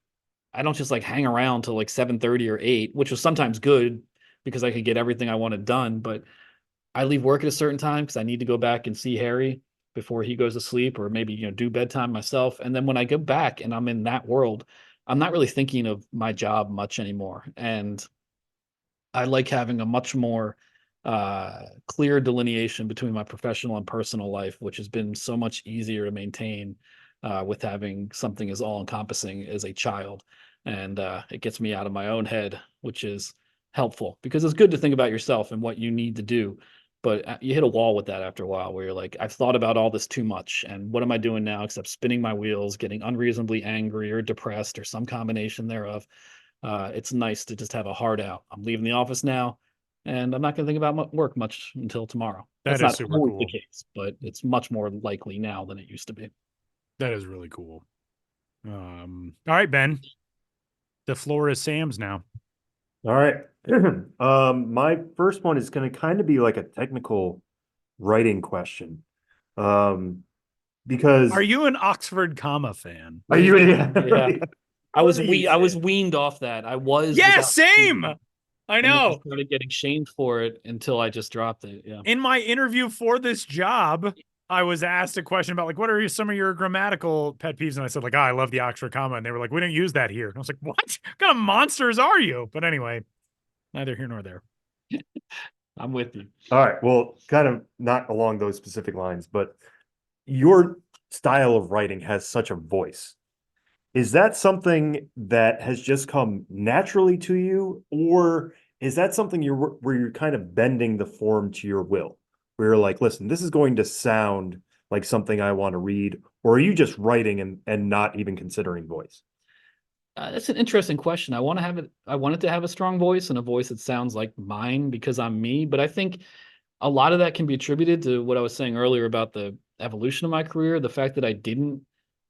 I don't just like hang around till like 7:30 or 8, which was sometimes good because I could get everything I wanted done. But I leave work at a certain time because I need to go back and see Harry before he goes to sleep, or maybe, do bedtime myself. And then when I go back and I'm in that world, I'm not really thinking of my job much anymore. And I like having a much more clear delineation between my professional and personal life, which has been so much easier to maintain with having something as all encompassing as a child. And it gets me out of my own head, which is helpful because it's good to think about yourself and what you need to do. But you hit a wall with that after a while where you're like, I've thought about all this too much. And what am I doing now except spinning my wheels, getting unreasonably angry or depressed or some combination thereof. It's nice to just have a hard out. I'm leaving the office now and I'm not going to think about work much until tomorrow. That That's is not super always cool. the case, but it's much more likely now than it used to be. That is really cool. All right, Ben, the floor is Sam's now. All right. My first one is going to kind of be like a technical writing question. Because Are you an Oxford comma fan? are you? Yeah. I was What do you I was say? weaned off that. I was Yeah, without same. seeing, I and then I know. started getting shamed for it until I just dropped it. Yeah. In my interview for this job, I was asked a question about like, what are some of your grammatical pet peeves? And I said like, I love the Oxford comma. And they were like, we don't use that here. And I was like, what? What kind of monsters are you? But anyway, neither here nor there. I'm with you. All right. Well, kind of not along those specific lines, but your style of writing has such a voice. Is that something that has just come naturally to you, or is that something where you're kind of bending the form to your will? Where you're like, listen, this is going to sound like something I want to read, or are you just writing and not even considering voice? That's an interesting question. I wanted to have a strong voice and a voice that sounds like mine because I'm me. But I think a lot of that can be attributed to what I was saying earlier about the evolution of my career. The fact that I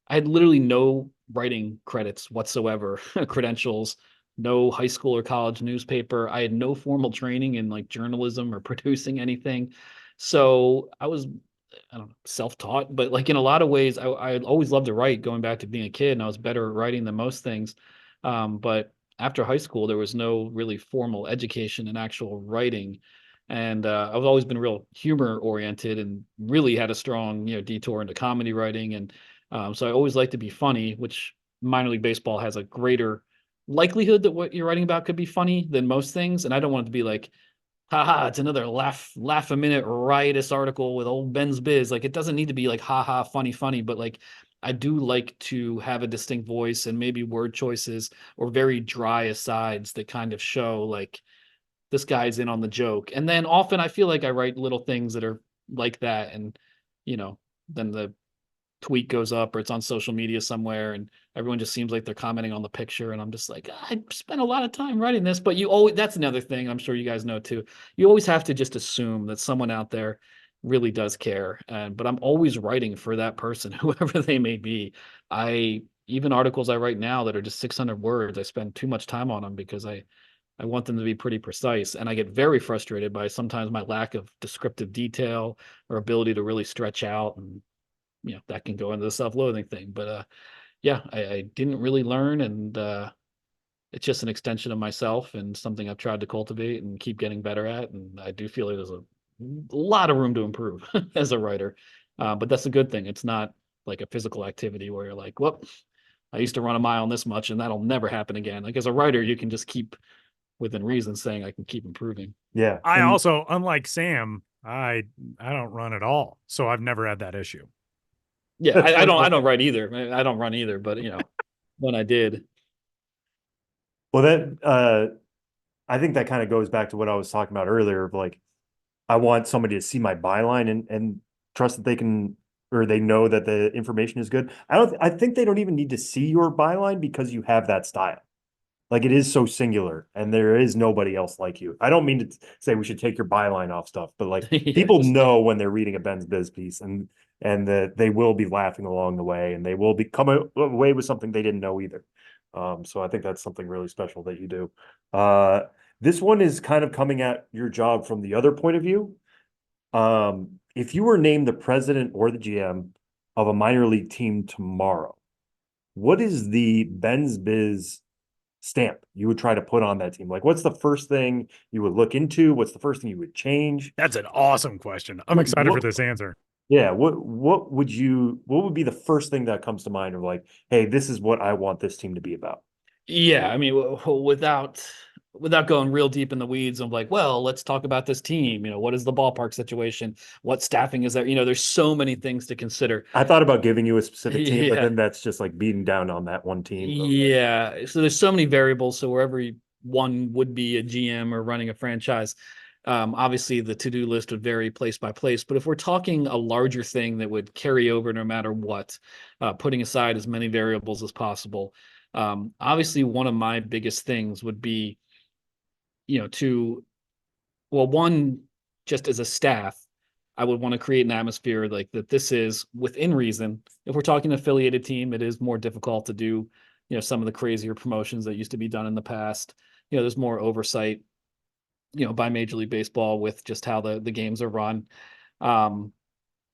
had literally no writing credits whatsoever, credentials, no high school or college newspaper. I had no formal training in like journalism or producing anything. So I was, I don't know, self-taught, but like in a lot of ways, I always loved to write going back to being a kid, and I was better at writing than most things. But after high school, there was no really formal education in actual writing. And I've always been real humor oriented and really had a strong, detour into comedy writing. And so I always like to be funny, which minor league baseball has a greater likelihood that what you're writing about could be funny than most things. And I don't want it to be like, haha, it's another laugh a minute riotous article with old Ben's Biz. Like it doesn't need to be like haha funny, but like I do like to have a distinct voice and maybe word choices or very dry asides that kind of show like this guy's in on the joke. And then often I feel like I write little things that are like that, and then the tweet goes up or it's on social media somewhere and everyone just seems like they're commenting on the picture, and I'm just like, I spent a lot of time writing this. But you always, that's another thing I'm sure you guys know too, you always have to just assume that someone out there really does care. And but I'm always writing for that person whoever they may be. I Even articles I write now that are just 600 words, I spend too much time on them because I want them to be pretty precise, and I get very frustrated by sometimes my lack of descriptive detail or ability to really stretch out, and that can go into the self-loathing thing. But yeah, I didn't really learn, and it's just an extension of myself and something I've tried to cultivate and keep getting better at. And I do feel like there's a lot of room to improve as a writer, but that's a good thing. It's not like a physical activity where you're like, well, I used to run a mile in this much and that'll never happen again. Like as a writer, you can just keep within reason saying I can keep improving. Yeah. I also, unlike Sam, I don't run at all, so I've never had that issue. Yeah, I don't write either. I don't run either, but when I did. Well, that I think that kind of goes back to what I was talking about earlier of like, I want somebody to see my byline and trust that they can, or they know that the information is good. I think they don't even need to see your byline because you have that style. Like it is so singular and there is nobody else like you. I don't mean to say we should take your byline off stuff, but like Yeah, people know when they're reading a Ben's Biz piece and that they will be laughing along the way and they will be come away with something they didn't know either. So I think that's something really special that you do. This one is kind of coming at your job from the other point of view. If you were named the president or the GM of a minor league team tomorrow, what is the Ben's Biz stamp you would try to put on that team? Like, what's the first thing you would look into? What's the first thing you would change? That's an awesome question. I'm excited for this answer. Yeah, what would be the first thing that comes to mind of like, hey, this is what I want this team to be about? Yeah, I mean, without going real deep in the weeds of like, well, let's talk about this team. What is the ballpark situation? What staffing is there? There's so many things to consider. I thought about giving you a specific team, but Yeah. then that's just like beating down on that one team. Yeah. So there's so many variables. So wherever one would be a GM or running a franchise, obviously the to-do list would vary place by place. But if we're talking a larger thing that would carry over no matter what, putting aside as many variables as possible, obviously one of my biggest things would be, one, just as a staff, I would want to create an atmosphere like that. This is within reason. If we're talking affiliated team, it is more difficult to do, some of the crazier promotions that used to be done in the past. there's more oversight, by Major League Baseball with just how the games are run.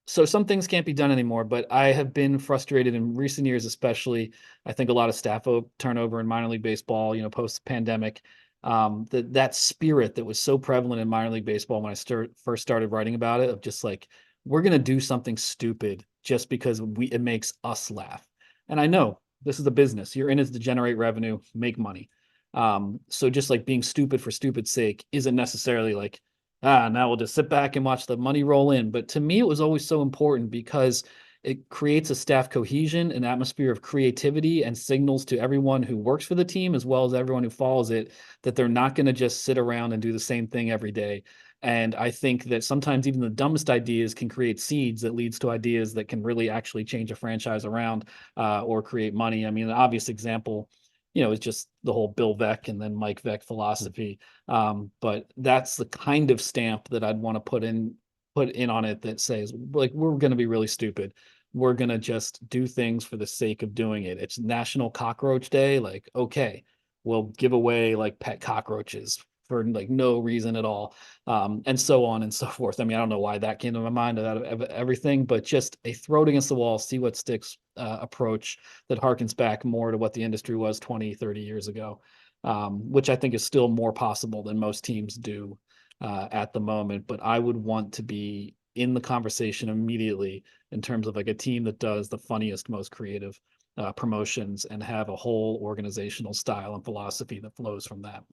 So some things can't be done anymore, but I have been frustrated in recent years, especially. I think a lot of staff turnover in minor league baseball, post pandemic. That spirit that was so prevalent in minor league baseball when I first started writing about it, of just like, we're going to do something stupid just because it makes us laugh. And I know this is a business. You're in it to generate revenue, make money. So just like being stupid for stupid's sake isn't necessarily like, now we'll just sit back and watch the money roll in. But to me, it was always so important because it creates a staff cohesion, an atmosphere of creativity, and signals to everyone who works for the team as well as everyone who follows it that they're not going to just sit around and do the same thing every day. And I think that sometimes even the dumbest ideas can create seeds that leads to ideas that can really actually change a franchise around, or create money. I mean, an obvious example, is just the whole Bill Veeck and then Mike Veeck philosophy. But that's the kind of stamp that I'd want to put in on it that says, like, we're going to be really stupid. We're going to just do things for the sake of doing it. It's National Cockroach Day. Like, okay, we'll give away like pet cockroaches for like no reason at all. And so on and so forth. I mean, I don't know why that came to my mind out of everything, but just a throw it against the wall, see what sticks approach that harkens back more to what the industry was 20, 30 years ago, which I think is still more possible than most teams do at the moment. But I would want to be in the conversation immediately in terms of like a team that does the funniest, most creative promotions and have a whole organizational style and philosophy that flows from that.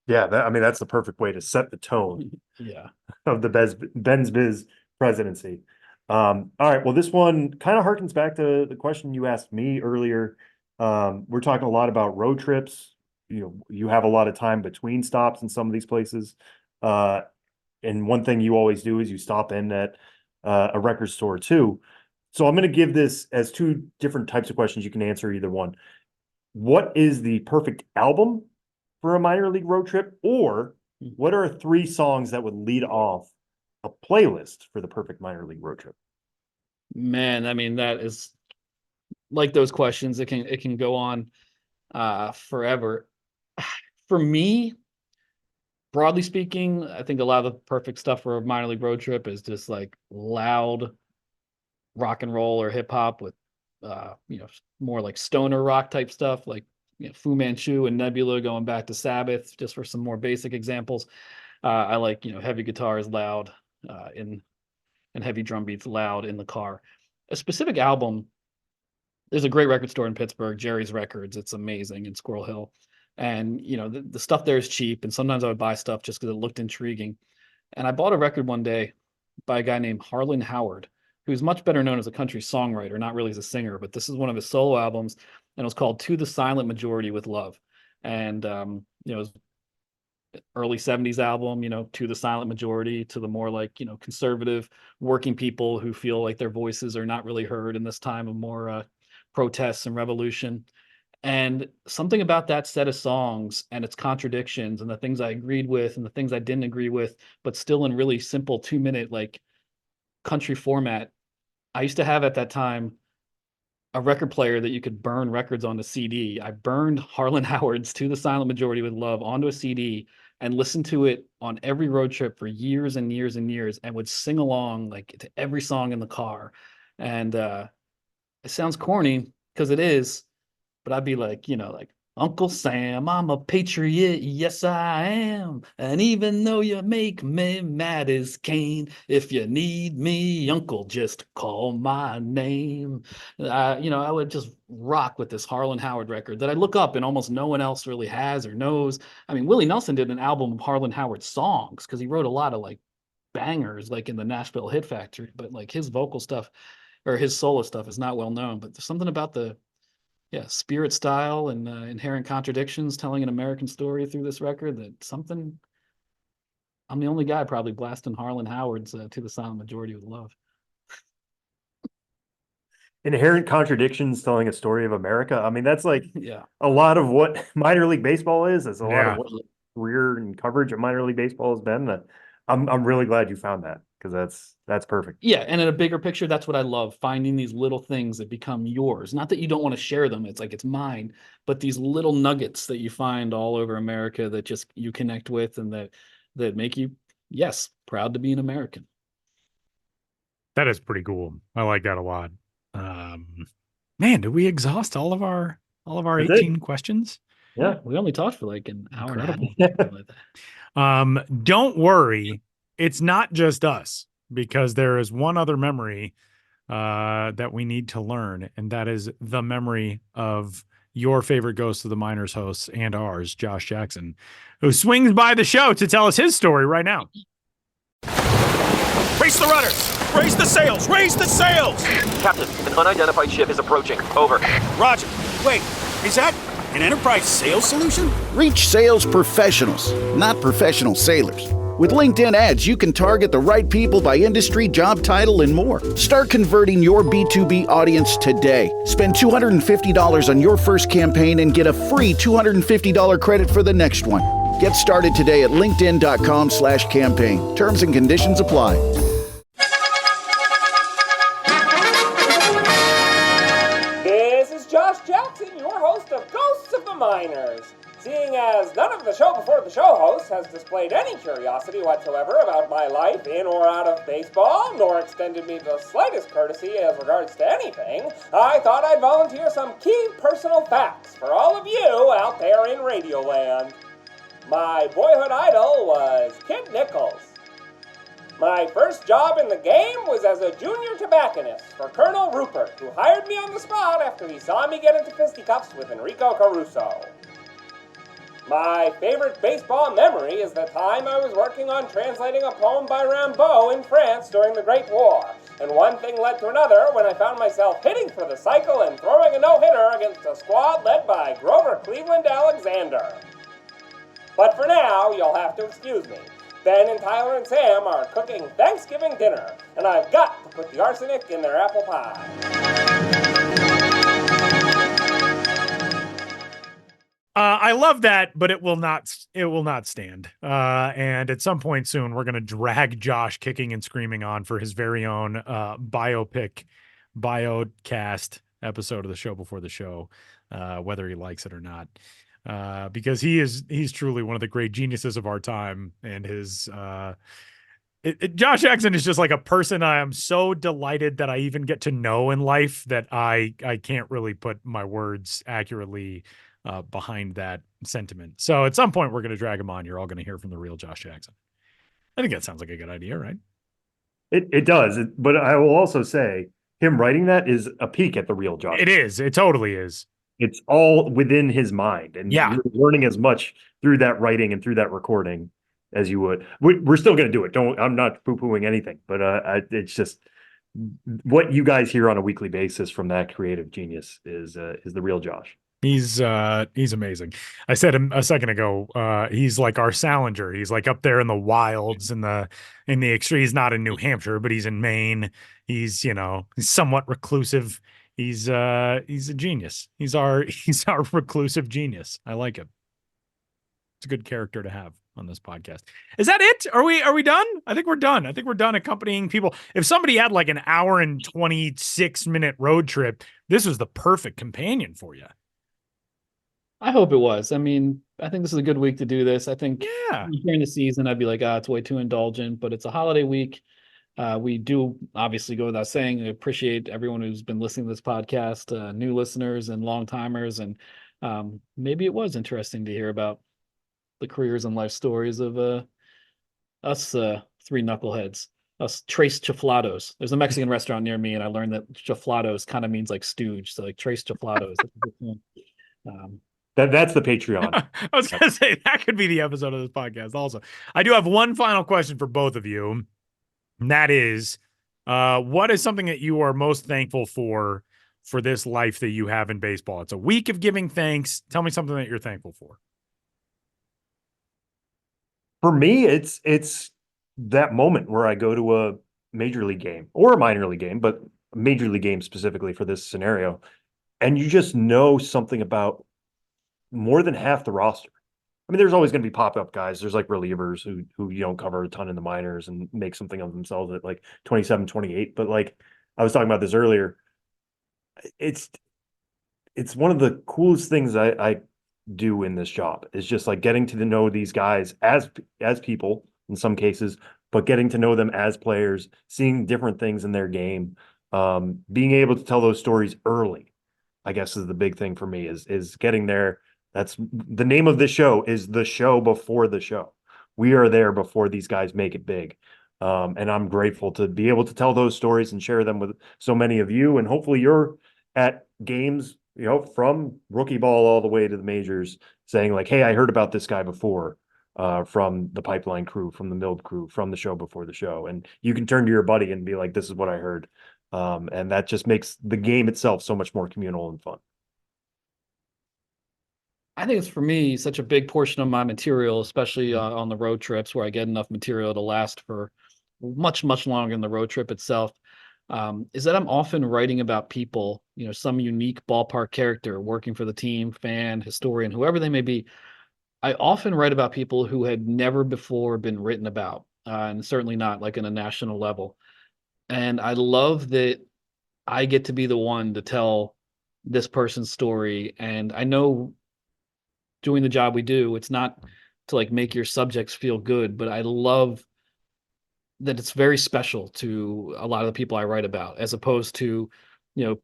Yeah, I mean, that's the perfect way to set the tone Yeah. of the Ben's Biz presidency. All right, well, this one kind of harkens back to the question you asked me earlier. We're talking a lot about road trips. You have a lot of time between stops in some of these places. And one thing you always do is you stop in at a record store too. So I'm going to give this as two different types of questions. You can answer either one. What is the perfect album for a minor league road trip? Or what are 3 songs that would lead off a playlist for the perfect minor league road trip? Man, I mean, that is like those questions. It can go on forever. For me, broadly speaking, I think a lot of the perfect stuff for a minor league road trip is just like loud rock and roll or hip hop with more like stoner rock type stuff, like Fu Manchu and Nebula, going back to Sabbath, just for some more basic examples. I like heavy guitars loud and heavy drum beats loud in the car. A specific album, there's a great record store in Pittsburgh, Jerry's Records. It's amazing in Squirrel Hill. And the stuff there is cheap, and sometimes I would buy stuff just because it looked intriguing. And I bought a record one day by a guy named Harlan Howard, who's much better known as a country songwriter, not really as a singer, but this is one of his solo albums, and it was called To the Silent Majority with Love. And it was early 70s album, To the Silent Majority, to the more like conservative working people who feel like their voices are not really heard in this time of more protests and revolution. And something about that set of songs and its contradictions and the things I agreed with and the things I didn't agree with, but still in really simple 2-minute like country format. I used to have at that time a record player that you could burn records on the CD. I burned Harlan Howard's To the Silent Majority with Love onto a CD and listened to it on every road trip for years and years and years, and would sing along like to every song in the car. And it sounds corny because it is, but I'd be like, like, Uncle Sam, I'm a patriot, yes I am. And even though you make me mad as Cain, if you need me, Uncle, just call my name. I would just rock with this Harlan Howard record that I look up and almost no one else really has or knows. I mean, Willie Nelson did an album of Harlan Howard songs because he wrote a lot of like bangers like in the Nashville Hit Factory, but like his vocal stuff or his solo stuff is not well known. But there's something about the spirit, style, and inherent contradictions telling an American story through this record I'm the only guy probably blasting Harlan Howard's To the Silent Majority with Love. Inherent contradictions telling a story of America. I mean, that's like Yeah. a lot of what minor league baseball is. It's a lot Yeah. of what career and coverage of minor league baseball has been. I'm really glad you found that. because that's perfect. Yeah, and in a bigger picture, that's what I love, finding these little things that become yours. Not that you don't want to share them, it's like it's mine, but these little nuggets that you find all over America that just you connect with and that make you, yes, proud to be an American. That is pretty cool. I like that a lot. Man, did we exhaust all of our That's 18 it. questions? Yeah. We only talked for like an hour and a half. Incredible. something like that. Don't worry, it's not just us, because there is one other memory that we need to learn, and that is the memory of your favorite Ghost of the Miners hosts and ours, Josh Jackson, who swings by the show to tell us his story right now. Raise the rudders! Raise the sails! Raise the sails! Captain, an unidentified ship is approaching. Over. Roger. Wait, is that an Enterprise sales solution? Reach sales professionals, not professional sailors. With LinkedIn ads, you can target the right people by industry, job title, and more. Start converting your B2B audience today. Spend $250 on your first campaign and get a free $250 credit for the next one. Get started today at linkedin.com/campaign. Terms and conditions apply. This is Josh Jackson, your host of Ghosts of the Miners. Seeing as none of the show before the show hosts has displayed any curiosity whatsoever about my life in or out of baseball, nor extended me the slightest courtesy as regards to anything, I thought I'd volunteer some key personal facts for all of you out there in Radioland. My boyhood idol was Kid Nichols. My first job in the game was as a junior tobacconist for Colonel Rupert, who hired me on the spot after he saw me get into fisticuffs with Enrico Caruso. My favorite baseball memory is the time I was working on translating a poem by Rimbaud in France during the Great War, and one thing led to another when I found myself hitting for the cycle and throwing a no-hitter against a squad led by Grover Cleveland Alexander. But for now, you'll have to excuse me. Ben and Tyler and Sam are cooking Thanksgiving dinner, and I've got to put the arsenic in their apple pie. I love that, but it will not stand. And at some point soon, we're going to drag Josh kicking and screaming on for his very own biocast episode of the show before the show, whether he likes it or not. Because he's truly one of the great geniuses of our time, and his Josh Jackson is just like a person I am so delighted that I even get to know in life that I can't really put my words accurately behind that sentiment. So at some point we're going to drag him on. You're all going to hear from the real Josh Jackson. I think that sounds like a good idea, right? It does. But I will also say him writing that is a peek at the real Josh. It is. It totally is. It's all within his mind, and Yeah. you're learning as much through that writing and through that recording as you would. We're still going to do it. I'm not poo-pooing anything, but it's just what you guys hear on a weekly basis from that creative genius is the real Josh. He's amazing. I said him a second ago, he's like our Salinger. He's like up there in the wilds in the extreme. He's not in New Hampshire, but he's in Maine. He's somewhat reclusive. He's a genius. He's our reclusive genius. I like him. It's a good character to have on this podcast. Is that it? Are we done? I think we're done. I think we're done accompanying people. If somebody had like an hour and 26-minute road trip, this was the perfect companion for you. I hope it was. I mean, I think this is a good week to do this. I think during the season, I'd be like, it's way too indulgent, but it's a holiday week. We do obviously go without saying, I appreciate everyone who's been listening to this podcast, new listeners and long timers. And maybe it was interesting to hear about the careers and life stories of us three knuckleheads, us Tres Chiflados. There's a Mexican restaurant near me, and I learned that Chiflados kind of means like stooge. So like Tres Chiflados. That's the Patreon. I was going to say that could be the episode of this podcast also. I do have one final question for both of you. And that is, what is something that you are most thankful for this life that you have in baseball? It's a week of giving thanks. Tell me something that you're thankful for. For me, it's that moment where I go to a major league game or a minor league game, but a major league game specifically for this scenario. And you just know something about more than half the roster. I mean, there's always going to be pop-up guys. There's like relievers who you don't cover a ton in the minors and make something of themselves at like 27, 28. But like I was talking about this earlier, it's one of the coolest things I do in this job is just like getting to know these guys as people in some cases, but getting to know them as players, seeing different things in their game, being able to tell those stories early, I guess is the big thing for me is getting there. That's the name of this show, is the show before the show. We are there before these guys make it big. And I'm grateful to be able to tell those stories and share them with so many of you. And hopefully you're at games, you know, from rookie ball all the way to the majors saying like, hey, I heard about this guy before, from the pipeline crew, from the milled crew, from the show before the show. And you can turn to your buddy and be like, this is what I heard. And that just makes the game itself so much more communal and fun. I think it's, for me, such a big portion of my material, especially on the road trips where I get enough material to last for much, much longer than the road trip itself, is that I'm often writing about people, you know, some unique ballpark character working for the team, fan, historian, whoever they may be. I often write about people who had never before been written about, and certainly not like in a national level. And I love that I get to be the one to tell this person's story. And I know, doing the job we do, it's not to like make your subjects feel good, but I love that it's very special to a lot of the people I write about, as opposed to, you know,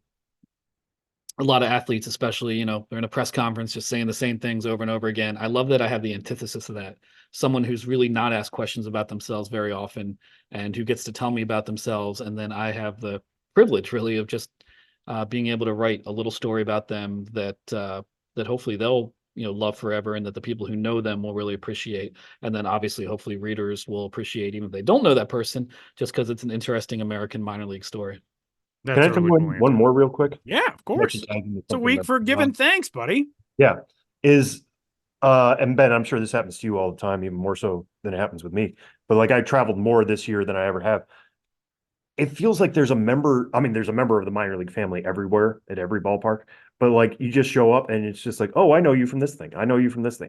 a lot of athletes, especially, you know, they're in a press conference just saying the same things over and over again. I love that I have the antithesis of that. Someone who's really not asked questions about themselves very often and who gets to tell me about themselves. And then I have the privilege really of just being able to write a little story about them that that hopefully they'll, you know, love forever, and that the people who know them will really appreciate. And then obviously, hopefully readers will appreciate, even if they don't know that person, just because it's an interesting American minor league story. That's Can I a throw really cool one answer. more real quick? Yeah, of course. It's a week for giving thanks, buddy. Yeah. And Ben, I'm sure this happens to you all the time, even more so than it happens with me. But like I traveled more this year than I ever have. It feels like there's a member of the minor league family everywhere at every ballpark. But like you just show up and it's just like, oh, I know you from this thing. I know you from this thing.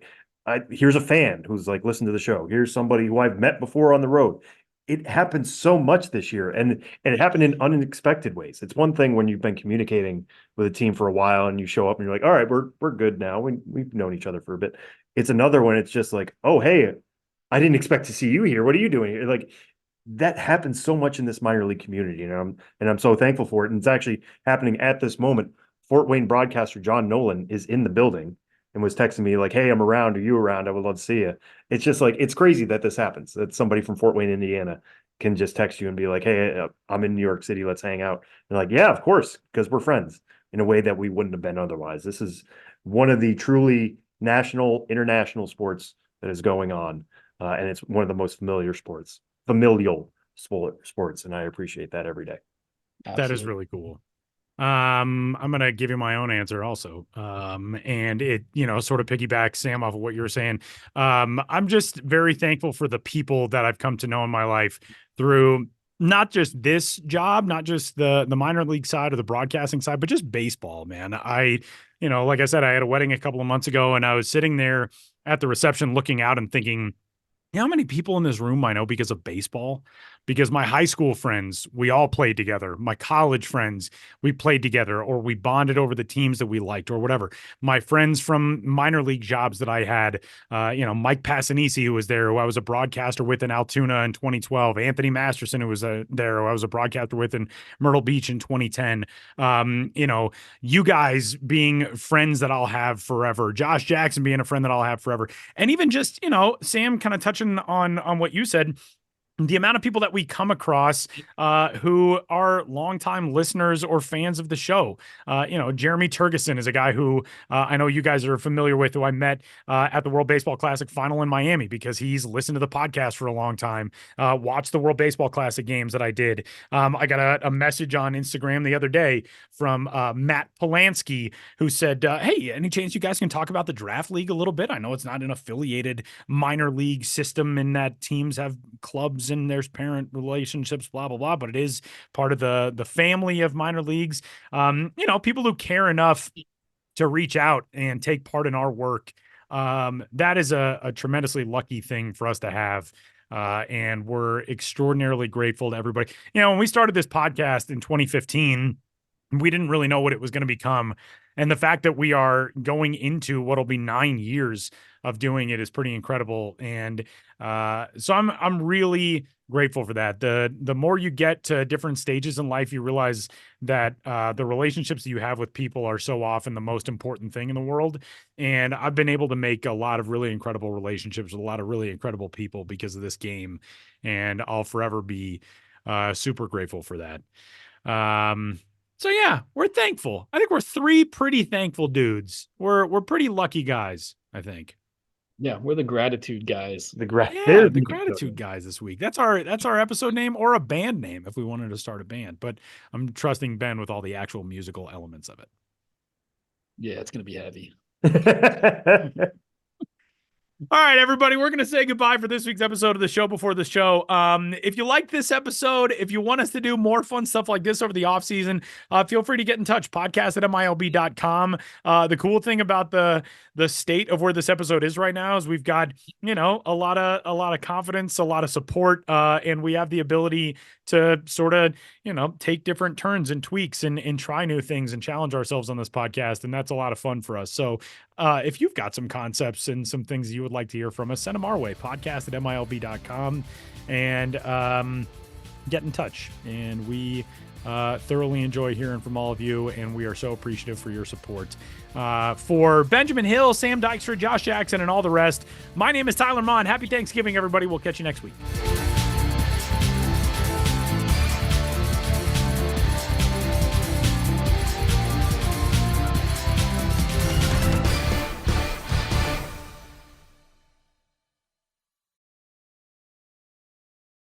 Here's a fan who's like, listen to the show. Here's somebody who I've met before on the road. It happens so much this year, and it happened in unexpected ways. It's one thing when you've been communicating with a team for a while and you show up and you're like, all right, we're good now. We've known each other for a bit. It's another when it's just like, oh, hey, I didn't expect to see you here. What are you doing here? Like that happens so much in this minor league community, and I'm so thankful for it. And it's actually happening at this moment. Fort Wayne broadcaster John Nolan is in the building and was texting me like, hey, I'm around. Are you around? I would love to see you. It's just like, it's crazy that this happens, that somebody from Fort Wayne, Indiana can just text you and be like, hey, I'm in New York City. Let's hang out. And like, yeah, of course, because we're friends in a way that we wouldn't have been otherwise. This is one of the truly national, international sports that is going on. And it's one of the most familial sports. And I appreciate that every day. That is really cool. I'm gonna give you my own answer also. And it, you know, sort of piggybacks, Sam, off of what you were saying. I'm just very thankful for the people that I've come to know in my life through not just this job, not just the minor league side or the broadcasting side, but just baseball, man. You know, like I said, I had a wedding a couple of months ago and I was sitting there at the reception looking out and thinking, you know how many people in this room I know because of baseball? Because my high school friends, we all played together. My college friends, we played together, or we bonded over the teams that we liked or whatever. My friends from minor league jobs that I had, you know, Mike Passanisi, who was there, who I was a broadcaster with in Altoona in 2012. Anthony Masterson, who was there, who I was a broadcaster with in Myrtle Beach in 2010. You know, you guys being friends that I'll have forever. Josh Jackson being a friend that I'll have forever. And even just, you know, Sam kind of touching on what you said, the amount of people that we come across who are longtime listeners or fans of the show. You know, Jeremy Turgeson is a guy who I know you guys are familiar with, who I met at the World Baseball Classic final in Miami because he's listened to the podcast for a long time, watched the World Baseball Classic games that I did. I got a message on Instagram the other day from Matt Polanski, who said, hey, any chance you guys can talk about the draft league a little bit? I know it's not an affiliated minor league system in that teams have clubs and there's parent relationships, blah, blah, blah, but it is part of the family of minor leagues. You know, people who care enough to reach out and take part in our work That is a tremendously lucky thing for us to have. And we're extraordinarily grateful to everybody. When we started this podcast in 2015, we didn't really know what it was going to become. And the fact that we are going into what'll be 9 years of doing it is pretty incredible. And so I'm really grateful for that. The more you get to different stages in life, you realize that the relationships that you have with people are so often the most important thing in the world. And I've been able to make a lot of really incredible relationships with a lot of really incredible people because of this game. And I'll forever be super grateful for that. So yeah, we're thankful. I think we're 3 pretty thankful dudes. We're pretty lucky guys, I think. Yeah, we're the gratitude guys. The gratitude guys this week. That's our episode name, or a band name if we wanted to start a band. But I'm trusting Ben with all the actual musical elements of it. Yeah, it's gonna be heavy. All right, everybody, we're going to say goodbye for this week's episode of the Show Before the Show. If you like this episode, if you want us to do more fun stuff like this over the off season, feel free to get in touch. Podcast@MILB.com. The cool thing about the state of where this episode is right now is we've got, a lot of confidence, a lot of support, and we have the ability to sort of, take different turns and tweaks and try new things and challenge ourselves on this podcast. And that's a lot of fun for us. So if you've got some concepts and some things you would like to hear from us, send them our way. Podcast@MILB.com, and get in touch. And we thoroughly enjoy hearing from all of you, and we are so appreciative for your support. For Benjamin Hill, Sam Dykstra, Josh Jackson, and all the rest, my name is Tyler Mon. Happy Thanksgiving, everybody. We'll catch you next week.